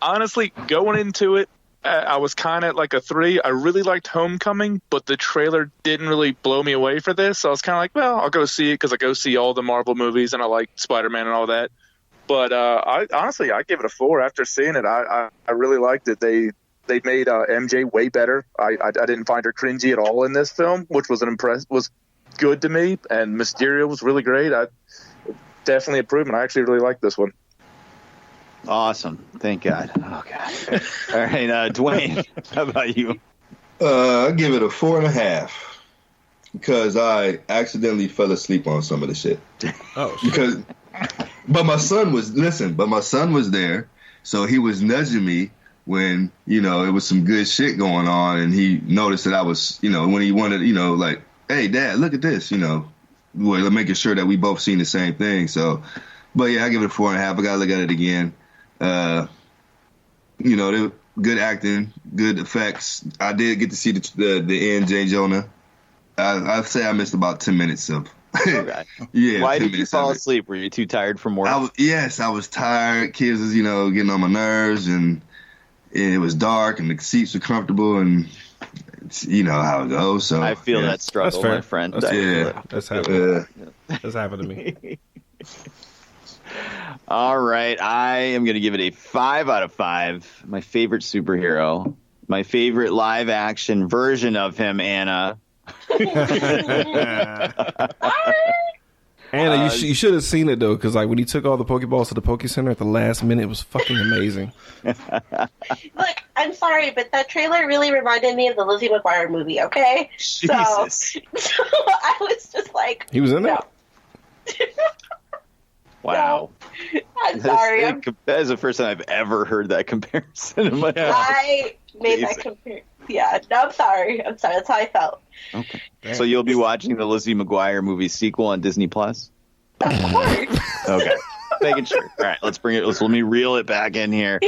Honestly, going into it, I was kind of like a 3. I really liked Homecoming, but the trailer didn't really blow me away for this. So I was kind of like, well, I'll go see it because I go see all the Marvel movies and I like Spider-Man and all that. But I give it a 4 after seeing it. I really liked it. They made MJ way better. I didn't find her cringy at all in this film, which was was good to me. And Mysterio was really great. Definitely improvement. I actually really liked this one. Awesome. Thank God. Oh, God. All right, Dwayne, how about you? I give it a 4.5 because I accidentally fell asleep on some of the shit. Oh, shit. But my son was there, so he was nudging me when, it was some good shit going on, and he noticed that I was, when he wanted, like, hey, Dad, look at this, we're making sure that we both seen the same thing. So, but yeah, I give it a 4.5. I gotta look at it again. Good acting, good effects. I did get to see the end, J. Jonah. I'd say I missed about 10 minutes of. Okay. Yeah. Why did you fall asleep? Were you too tired from work? I was tired. Kids was, getting on my nerves, and it was dark, and the seats were comfortable, and you know how it goes. So I feel that struggle, my friend. That's happened. That's happened to me. All right, I am going to give it a 5 out of 5. My favorite superhero, my favorite live action version of him, Anna. Anna, you should have seen it though, because like when he took all the Pokeballs to the Poke Center at the last minute, it was fucking amazing. Look, I'm sorry, but that trailer really reminded me of the Lizzie McGuire movie. Okay, Jesus. So I was just like, he was in there. Wow. No. I'm sorry. That is the first time I've ever heard that comparison in my life. I made that comparison. Yeah, no, I'm sorry. That's how I felt. Okay. So you'll be watching the Lizzie McGuire movie sequel on Disney Plus? Of course. Okay. Making sure. All right, let me reel it back in here.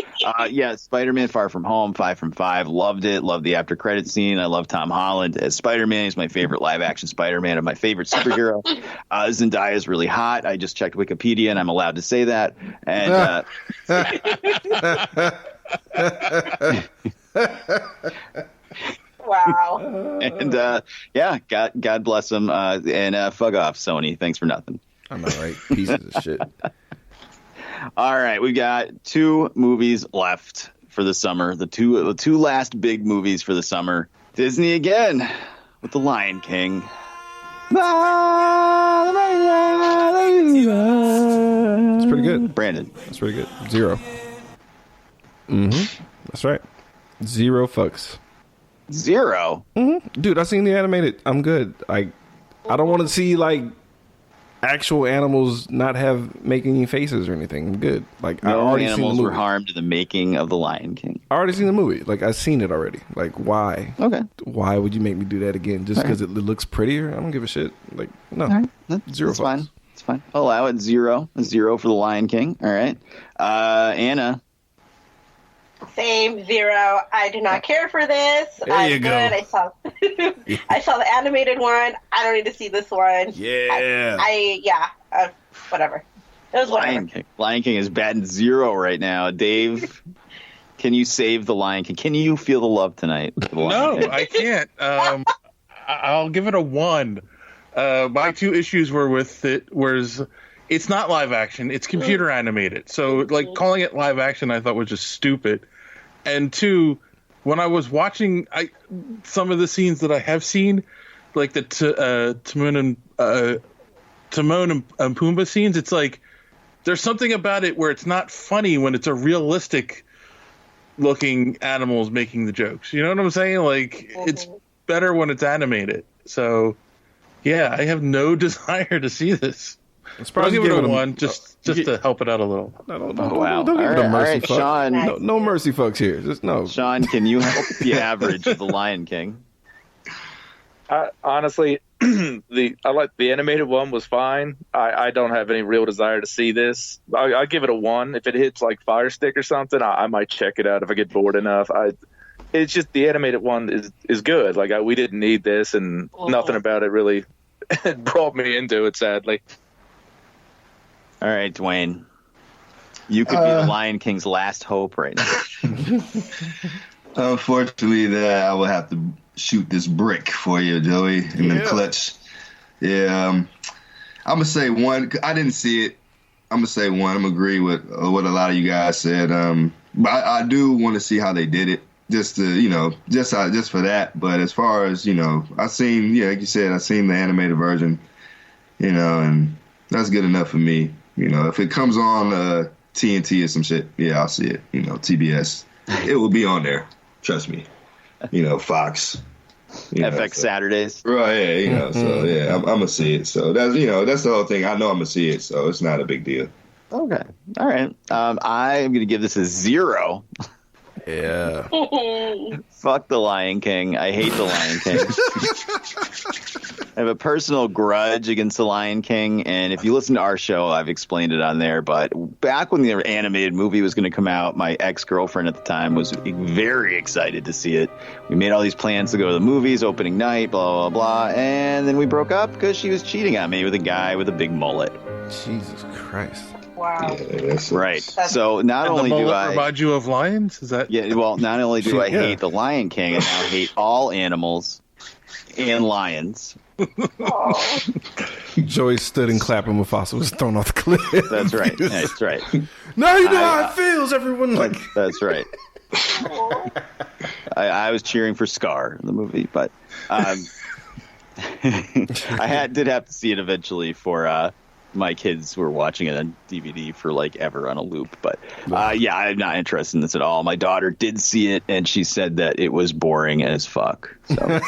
Yeah, Spider-Man Far From Home, 5 from 5. Loved it. Loved the after credit scene. I love Tom Holland as Spider-Man. He's my favorite live action Spider-Man and my favorite superhero. Zendaya is really hot. I just checked Wikipedia and I'm allowed to say that. And wow. And yeah, God bless him. And fuck off, Sony. Thanks for nothing. I know, right? Pieces of shit. All right, we got 2 movies left for the summer. The two last big movies for the summer. Disney again with The Lion King. It's pretty good. Brandon. That's pretty good. 0. That's right. 0 fucks. 0? Dude, I seen the animated. I'm good. I don't want to see like actual animals not have making any faces or anything. I'm good. Like I already seen the animals movie. were harmed in the making of The Lion King. I already seen the movie. Like I've seen it already. Like why? Okay. Why would you make me do that again? Just because it looks prettier? I don't give a shit. Like no. All right. 0 That's fucks. fine. It's fine. I'll allow it. 0. 0 for The Lion King. All right. Anna. Same, 0. I do not care for this. There you go. Good. I saw the animated one. I don't need to see this one. Yeah. Whatever. It was whatever. Lion King is batting 0 right now. Dave, can you save the Lion King? Can you feel the love tonight? No, I can't. I'll give it a 1. My 2 issues were with it was it's not live action, it's computer animated. So like calling it live action I thought was just stupid. And 2, when I was watching some of the scenes that I have seen, like the Timon and Pumbaa scenes, it's like there's something about it where it's not funny when it's a realistic looking animals making the jokes. You know what I'm saying? Like it's better when it's animated. So yeah, I have no desire to see this. I'll give it a 1 just to help it out a little. Wow. Don't give it a mercy fuck. Sean. No mercy fucks here. Just no. Sean, can you help the average of the Lion King? Honestly, I like the animated one was fine. I don't have any real desire to see this. I give it a 1. If it hits like Fire Stick or something, I might check it out if I get bored enough. It's just the animated one is good. Like we didn't need this, and nothing about it really brought me into it. Sadly. All right, Dwayne. You could be the Lion King's last hope right now. Unfortunately, I will have to shoot this brick for you, Joey, in the clutch. Yeah, I'm gonna say 1. I didn't see it. I'm gonna say 1. I'm gonna agree with what a lot of you guys said. But I do want to see how they did it, just to just for that. But as far as I've seen, like you said, I've seen the animated version, and that's good enough for me. If it comes on TNT or some shit, yeah, I'll see it. TBS, it will be on there. Trust me. Fox. FX Saturdays. Right, yeah, so yeah, I'm gonna see it. So that's the whole thing. I know I'm gonna see it, so it's not a big deal. Okay. All right. I'm gonna give this a 0. Yeah. Fuck the Lion King. I hate the Lion King. I have a personal grudge against the Lion King, and if you listen to our show, I've explained it on there. But back when the animated movie was going to come out, my ex-girlfriend at the time was very excited to see it. We made all these plans to go to the movies, opening night, blah, blah, blah, and then we broke up because she was cheating on me with a guy with a big mullet. Jesus Christ. Wow. Yeah, right. So not only do I remind you of lions? Is that? Yeah. Well, not only do I hate the Lion King, I now hate all animals and lions. Joey stood and clapped when Mufasa was thrown off the cliff. That's right. That's right. Now you know how it feels, everyone. That's right. I was cheering for Scar in the movie, but I did have to see it eventually for my kids were watching it on DVD for like ever on a loop. But yeah, I'm not interested in this at all. My daughter did see it, and she said that it was boring as fuck. So. I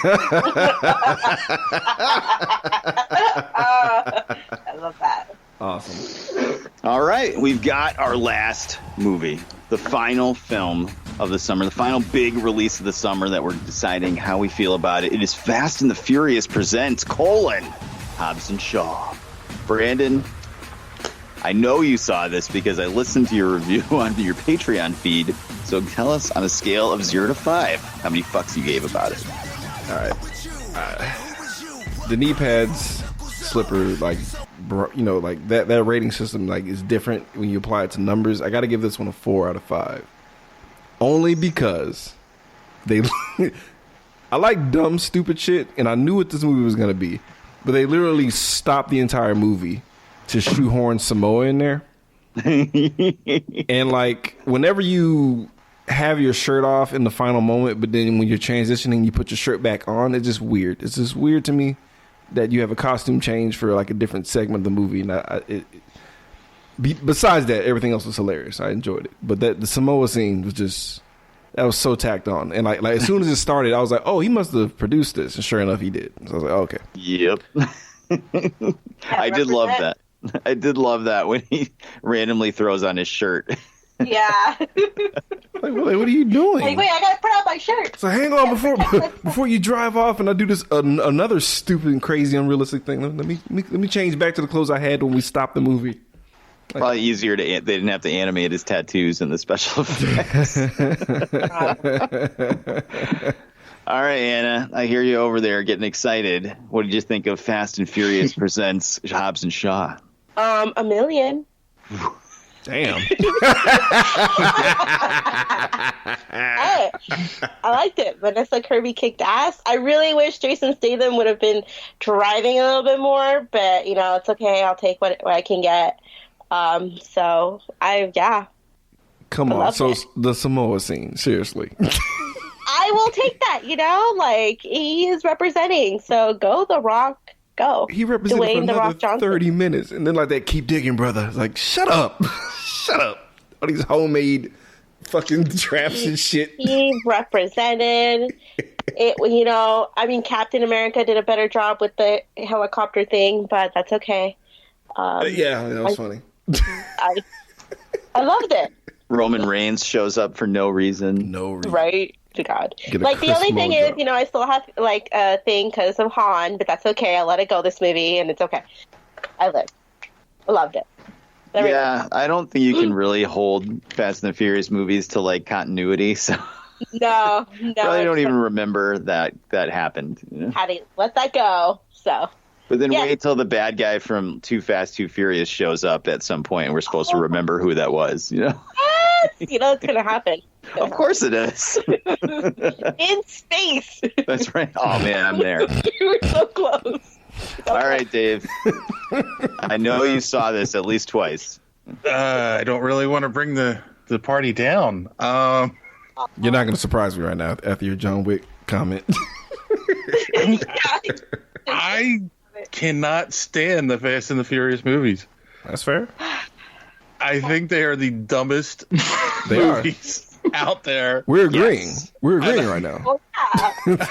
love that. Awesome. All right, we've got our last movie, the final film of the summer, the final big release of the summer that we're deciding how we feel about it. It is Fast and the Furious presents : Hobbs and Shaw. Brandon, I know you saw this because I listened to your review on your Patreon feed. So tell us on a scale of 0 to 5 how many fucks you gave about it. All right. The knee pads, slipper, like that rating system like is different when you apply it to numbers. I got to give this one a 4 out of 5. Only because they I like dumb, stupid shit, and I knew what this movie was gonna be. But they literally stopped the entire movie to shoehorn Samoa in there. And like whenever you have your shirt off in the final moment, but then when you're transitioning, you put your shirt back on, it's just weird. It's just weird to me that you have a costume change for like a different segment of the movie. And besides that, everything else was hilarious. I enjoyed it. But the Samoa scene was just... That was so tacked on. And like as soon as it started, I was like, oh, he must have produced this. And sure enough, he did. So I was like, oh, okay. Yep. I did love that. I did love that when he randomly throws on his shirt. Yeah. Like, what are you doing? Like, wait, I got to put on my shirt. So hang on before you drive off and I do this another stupid and crazy unrealistic thing. Let me change back to the clothes I had when we stopped the movie. Probably easier to. They didn't have to animate his tattoos and the special effects. All right, Anna. I hear you over there getting excited. What did you think of Fast and Furious presents Hobbs and Shaw? A million. Damn. Hey, I liked it. Vanessa Kirby kicked ass. I really wish Jason Statham would have been driving a little bit more, but it's okay. I'll take what I can get. So Come on. So it. the Samoa scene, seriously. I will take that. He is representing. So go The Rock. Go. He represented Dwayne for The another Rock Johnson. 30 minutes, and then that keep digging, brother. It's like, shut up, shut up. All these homemade fucking traps and shit. He represented it. Captain America did a better job with the helicopter thing, but that's okay. Yeah, that was funny. I loved it. Roman Reigns shows up for no reason. Right? To God. The only thing is, I still have a thing because of Han, but that's okay. I let it go this movie, and it's okay. I loved it. I don't think you can really hold Fast and the Furious movies to continuity, so no. Probably don't even remember that happened. Had to let that go. So. But then wait till the bad guy from Too Fast, Too Furious shows up at some point, and we're supposed to remember who that was. Yes, it's gonna happen. Of course it is. In space. That's right. Oh man, I'm there. You were so close. All right, Dave. I know you saw this at least twice. I don't really want to bring the party down. You're not going to surprise me right now after your John Wick comment. I cannot stand the Fast and the Furious movies. That's fair. I think they are the dumbest movies out there. We're agreeing. Yes. We're agreeing right now. Oh, yeah.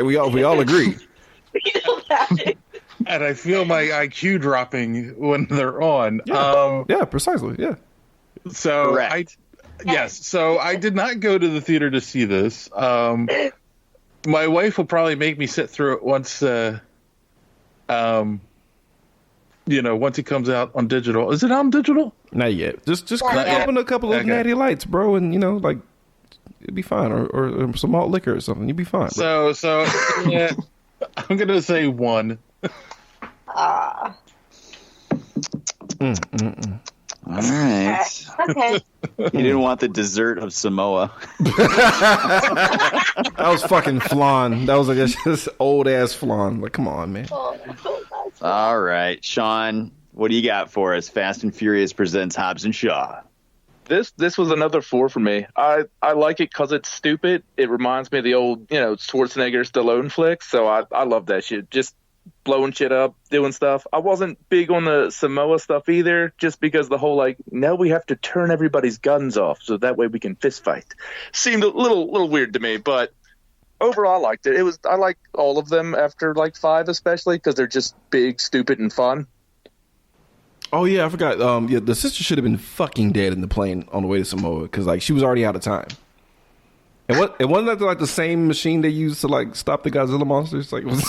we all agree. And I feel my IQ dropping when they're on. Yeah, precisely. Yeah. So correct. So I did not go to the theater to see this. My wife will probably make me sit through it once. Once it comes out on digital. Is it on digial? Not yet. Just open a couple of natty lights, bro, and it'd be fine, or some malt liquor or something. You'd be fine. Bro. So yeah, I'm gonna say 1. All right. Okay. You didn't want the dessert of Samoa. That was fucking flan. That was just old ass flan. Like, come on, man. All right, Sean, what do you got for us? Fast and Furious presents Hobbs and Shaw. This was another 4 for me. I like it because it's stupid. It reminds me of the old, Schwarzenegger Stallone flicks. So I love that shit. Just blowing shit up, doing stuff. I wasn't big on the Samoa stuff either, just because the whole now we have to turn everybody's guns off so that way we can fist fight seemed a little weird to me. But overall, I liked it. I like all of them after 5, especially because they're just big, stupid, and fun. Oh yeah, I forgot. The sister should have been fucking dead in the plane on the way to Samoa because she was already out of time. And wasn't that the same machine they used to stop the Godzilla monsters? Wasn't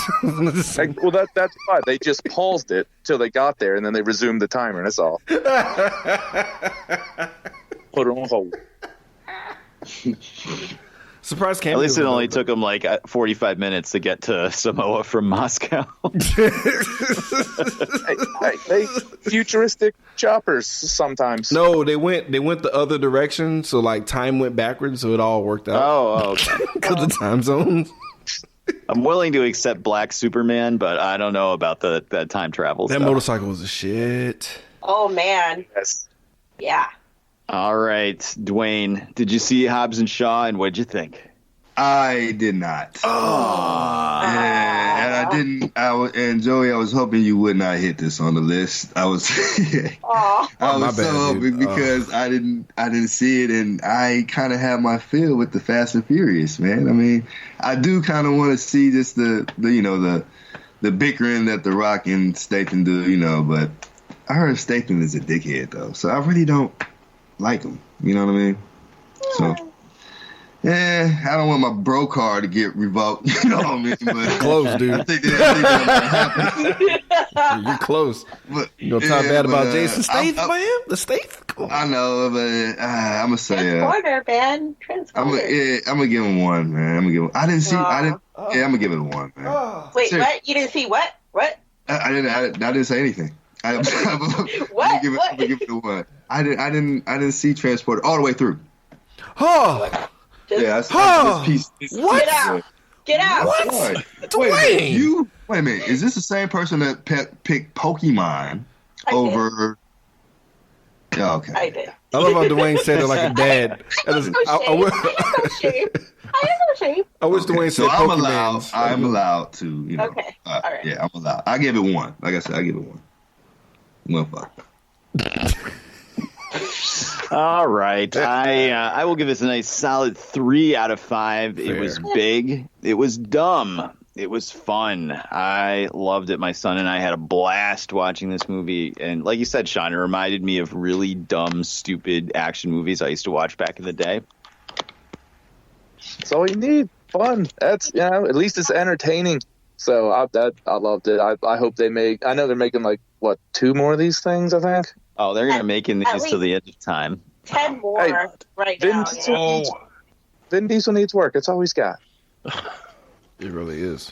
it the same? That's fine. They just paused it till they got there, and then they resumed the timer. That's all. Put it on hold. Surprise cameo. At least it only took them 45 minutes to get to Samoa from Moscow. They futuristic choppers sometimes. No, they went the other direction, so time went backwards, so it all worked out. Oh, okay. Because of time zones. I'm willing to accept Black Superman, but I don't know about the time travel That stuff. motorcycle was a shit. Oh man. Yes. Yeah. All right, Dwayne, did you see Hobbs and Shaw, and what'd you think? I did not. Oh. And I didn't. And Joey, I was hoping you would not hit this on the list. I was. Oh. I My was bad, so hoping dude. because I didn't see it, and I kind of had my feel with the Fast and Furious, man. I mean, I do kind of want to see just the bickering that The Rock and Statham do, but I heard Statham is a dickhead though, so I really don't like him. You know what I mean? So. Yeah, I don't want my bro card to get revoked. You know what I mean? But Close, dude. I think that might happen. You're close. But, You gonna talk bad about Jason Statham, I'm- man? The Statham? Come on. I know, but I'm gonna say Transporter, man. I'm Transporter. gonna give him one, man. I'm gonna give him. I didn't see. I didn't. Oh. Yeah, I'm gonna give it a one, man. Wait, Seriously. what? You didn't see what? What? I didn't say anything. I'm gonna give it a one. I didn't see Transporter all the way through. Oh, Yeah, this piece. what? Get out. Get out. What? What? Dwayne. Wait a minute. Is this the same person that picked Pokemon I did. over? Yeah, okay. I did. I love how Dwayne said it like a dad. I have no shame. I have no shame. I wish Dwayne said So I'm Pokemans. allowed to, you know. Okay, all right. Yeah, I'm allowed. I give it one. Like I said, I give it one. One fuck. All right. I will give this a nice solid 3 out of 5. It was big. It was dumb. It was fun. I loved it. My son and I had a blast watching this movie. And like you said, Sean, it reminded me of really dumb, stupid action movies I used to watch back in the day. That's all you need. Fun. That's, you know, at least it's entertaining. So I loved it. I hope they make. I know they're making like what 2 more of these things. I think. Oh, they're going to make At these till the end of time. 10 more Hey, right Vin now. Diesel, Yeah. needs, Vin Diesel needs work. That's all he's got. It really is.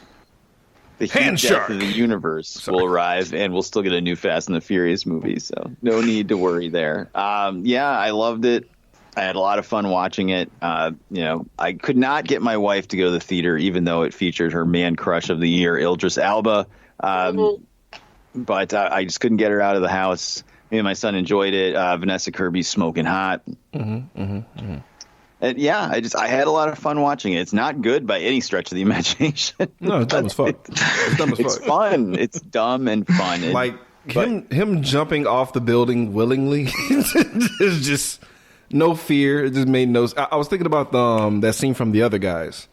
The Hand huge death shark. of the universe will arrive, and we'll still get a new Fast and the Furious movie. So no need to worry there. Yeah, I loved it. I had a lot of fun watching it. You know, I could not get my wife to go to the theater, even though it featured her man crush of the year, Idris Elba. But I just couldn't get her out of the house. Me and my son enjoyed it. Vanessa Kirby's smoking hot. And yeah, I had a lot of fun watching it. It's not good by any stretch of the imagination. No, it's dumb as fuck. It's dumb as It's fuck. fun. It's dumb and fun. And, Like him jumping off the building willingly is just no fear. It just made no. I was thinking about that scene from The Other Guys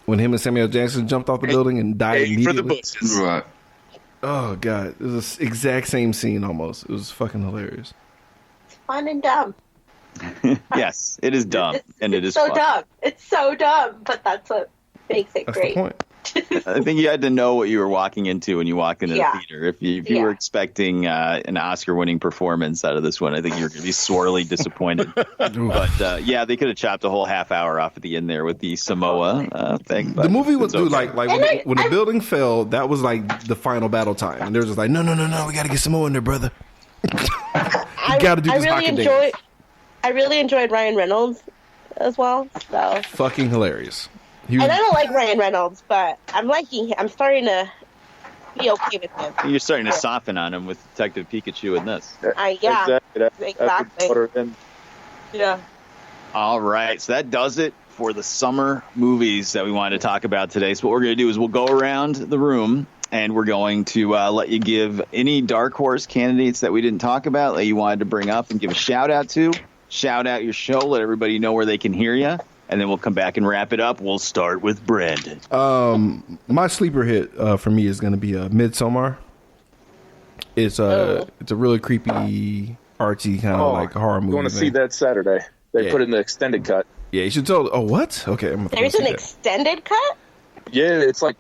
when him and Samuel Jackson jumped off the building and died Hey, for the immediately. bushes. Right. Oh god, it was the exact same scene almost. It was fucking hilarious. It's fun and dumb. yes, it is dumb, and it is so fun. dumb. It's so dumb, but that's what makes it That's great. the point. I think you had to know what you were walking into when you walked into Yeah. the theater. If you were expecting an Oscar-winning performance out of this one, I think you were going to be sorely disappointed. But yeah, they could have chopped a whole half hour off at the end there with the Samoa thing. But The movie was it's dude, okay. like when the building fell, that was like the final battle time, and they were just like, no, we got to get some more in there, brother. gotta do this hockey dance. I really enjoyed Ryan Reynolds as well. So, Fucking hilarious. and I don't like Ryan Reynolds, but I'm liking him. I'm starting to be okay with him. You're starting to soften on him with Detective Pikachu in this. Yeah, Exactly. exactly. Yeah. All right, so that does it for the summer movies that we wanted to talk about today. So what we're going to do is we'll go around the room, and we're going to let you give any dark horse candidates that we didn't talk about that you wanted to bring up and give a shout out to. Shout out your show, let everybody know where they can hear you, and then we'll come back and wrap it up. We'll start with Brandon. My sleeper hit for me is going to be Midsommar. It's a really creepy, artsy kind of like horror movie. You want to see that Saturday? They put in the extended cut. Yeah, you should tell. Oh, what? Okay, I'm There's an extended cut? Yeah, it's like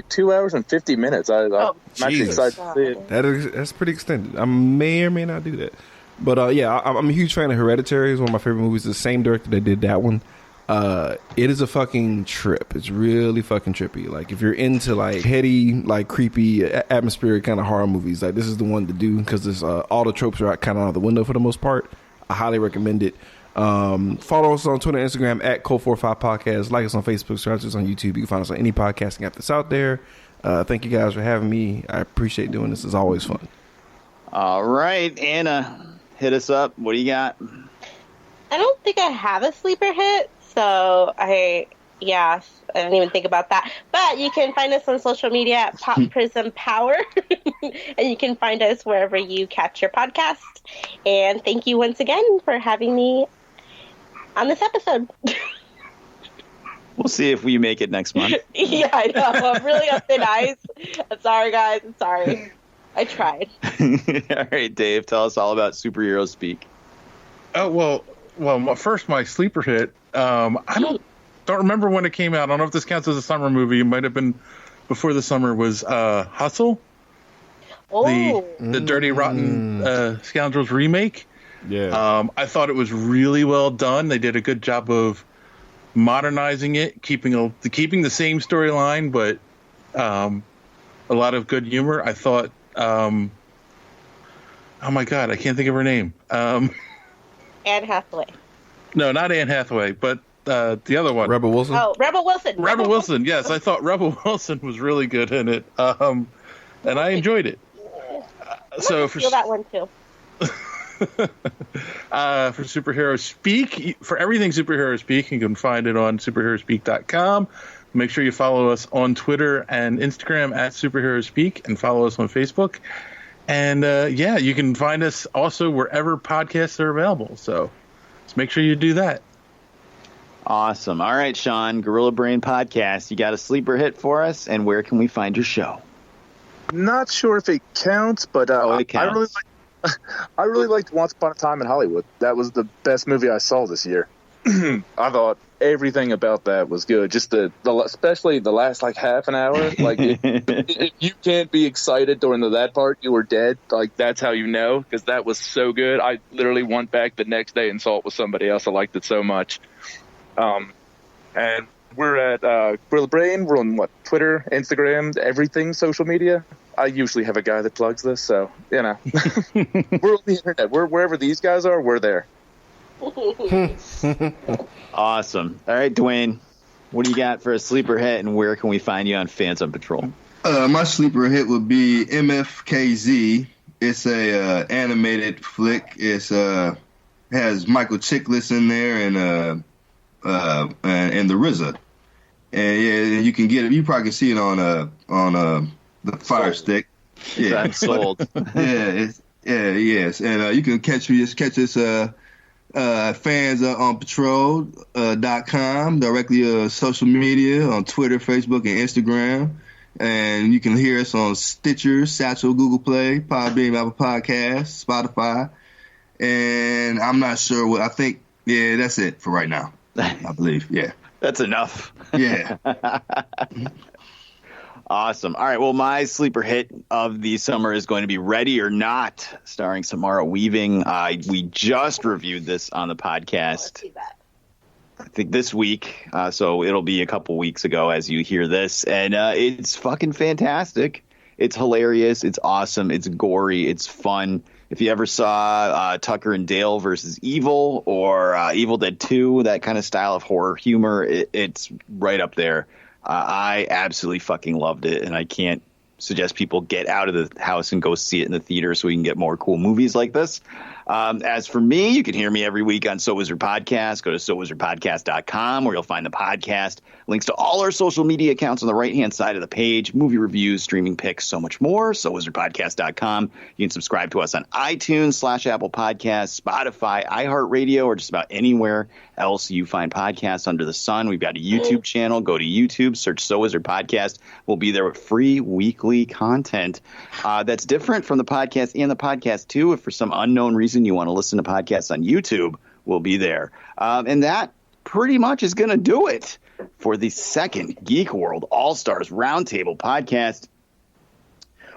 2 hours and 50 minutes. I'm actually Jesus. excited to see it. That's pretty extended. I may or may not do that. But yeah, I'm a huge fan of Hereditary. It's one of my favorite movies. The same director that did that one. It is a fucking trip. It's really fucking trippy. Like if you're into like heady, like creepy, atmospheric kind of horror movies, like this is the one to do because there's all the tropes are kind of out the window for the most part. I highly recommend it. Follow us on Twitter and Instagram at Code45 Podcast. Like us on Facebook. Subscribe to us on YouTube. You can find us on any podcasting app that's out there. Thank you guys for having me. I appreciate doing this. It's always fun. All right, Anna, hit us up. What do you got? I don't think I have a sleeper hit, so I didn't even think about that. But you can find us on social media at Pop Prism Power, and you can find us wherever you catch your podcast. And thank you once again for having me on this episode. We'll see if we make it next month. Yeah, I know. I'm really up thin ice. I'm sorry, guys. I'm sorry. I tried. All right, Dave, tell us all about superhero speak. Oh well. First, my sleeper hit. I don't remember when it came out. I don't know if this counts as a summer movie. It might have been before the summer. Was Hustle? the Dirty Rotten Scoundrels remake. Yeah. I thought it was really well done. They did a good job of modernizing it, keeping the same storyline, but a lot of good humor. I thought, oh my God, I can't think of her name. Anne Hathaway. No, not Anne Hathaway, but the other one. Rebel Wilson? Oh, Rebel Wilson. Rebel Wilson, yes. I thought Rebel Wilson was really good in it, and I enjoyed it. So feel that one too. For Superhero Speak, for everything Superhero Speak, you can find it on superheroespeak.com. Make sure you follow us on Twitter and Instagram at Superhero Speak, and follow us on Facebook. And you can find us also wherever podcasts are available. So make sure you do that. Awesome. All right, Sean, Gorilla Brain Podcast. You got a sleeper hit for us, and where can we find your show? Not sure if it counts, but it counts. I really liked Once Upon a Time in Hollywood. That was the best movie I saw this year. I thought everything about that was good. Just especially the last half an hour. Like if you can't be excited during that part, you were dead. Like that's how you know, because that was so good. I literally went back the next day and saw it with somebody else. I liked it so much. And we're at Gorilla Brain. We're on Twitter, Instagram, everything social media. I usually have a guy that plugs this, so we're on the internet. We're wherever these guys are, we're there. Awesome. All right, Dwayne, what do you got for a sleeper hit, and where can we find you on Fans on Patrol? My sleeper hit would be MFKZ. It's a animated flick. It's has Michael Chiklis in there and the RZA. And yeah, you can get it. You probably can see it on the Fire Stick. Yeah, I'm sold. Yes, and you can catch us fans on patrol.com, directly social media on Twitter, Facebook, and Instagram. And you can hear us on Stitcher, Satchel, Google Play, Podbean, Apple Podcasts, Spotify. And I'm not sure what I think. Yeah, that's it for right now, I believe. Yeah. That's enough. Yeah. Awesome. All right. Well, my sleeper hit of the summer is going to be Ready or Not, starring Samara Weaving. We just reviewed this on the podcast, I think this week. So it'll be a couple weeks ago as you hear this. And it's fucking fantastic. It's hilarious. It's awesome. It's gory. It's fun. If you ever saw Tucker and Dale versus Evil or Evil Dead 2, that kind of style of horror humor, it's right up there. I absolutely fucking loved it, and I can't suggest people get out of the house and go see it in the theater so we can get more cool movies like this. As for me, you can hear me every week on So Wizard Podcast. Go to SoWizardPodcast.com where you'll find the podcast. Links to all our social media accounts on the right-hand side of the page. Movie reviews, streaming picks, so much more. SoWizardPodcast.com. You can subscribe to us on iTunes / Apple Podcasts, Spotify, iHeartRadio, or just about anywhere else you find podcasts under the sun. We've got a YouTube channel. Go to YouTube, search So Wizard Podcast. We'll be there with free weekly content that's different from the podcast and the podcast too. If for some unknown reason you want to listen to podcasts on YouTube, we'll be there. And that pretty much is going to do it for the second Geek World All-Stars Roundtable podcast.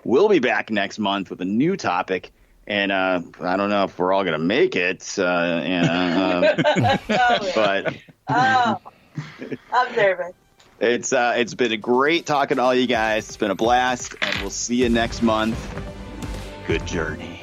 We'll be back next month with a new topic. And I don't know if we're all going to make it. But I'm nervous. It's been a great talking to all you guys. It's been a blast. And we'll see you next month. Good journey.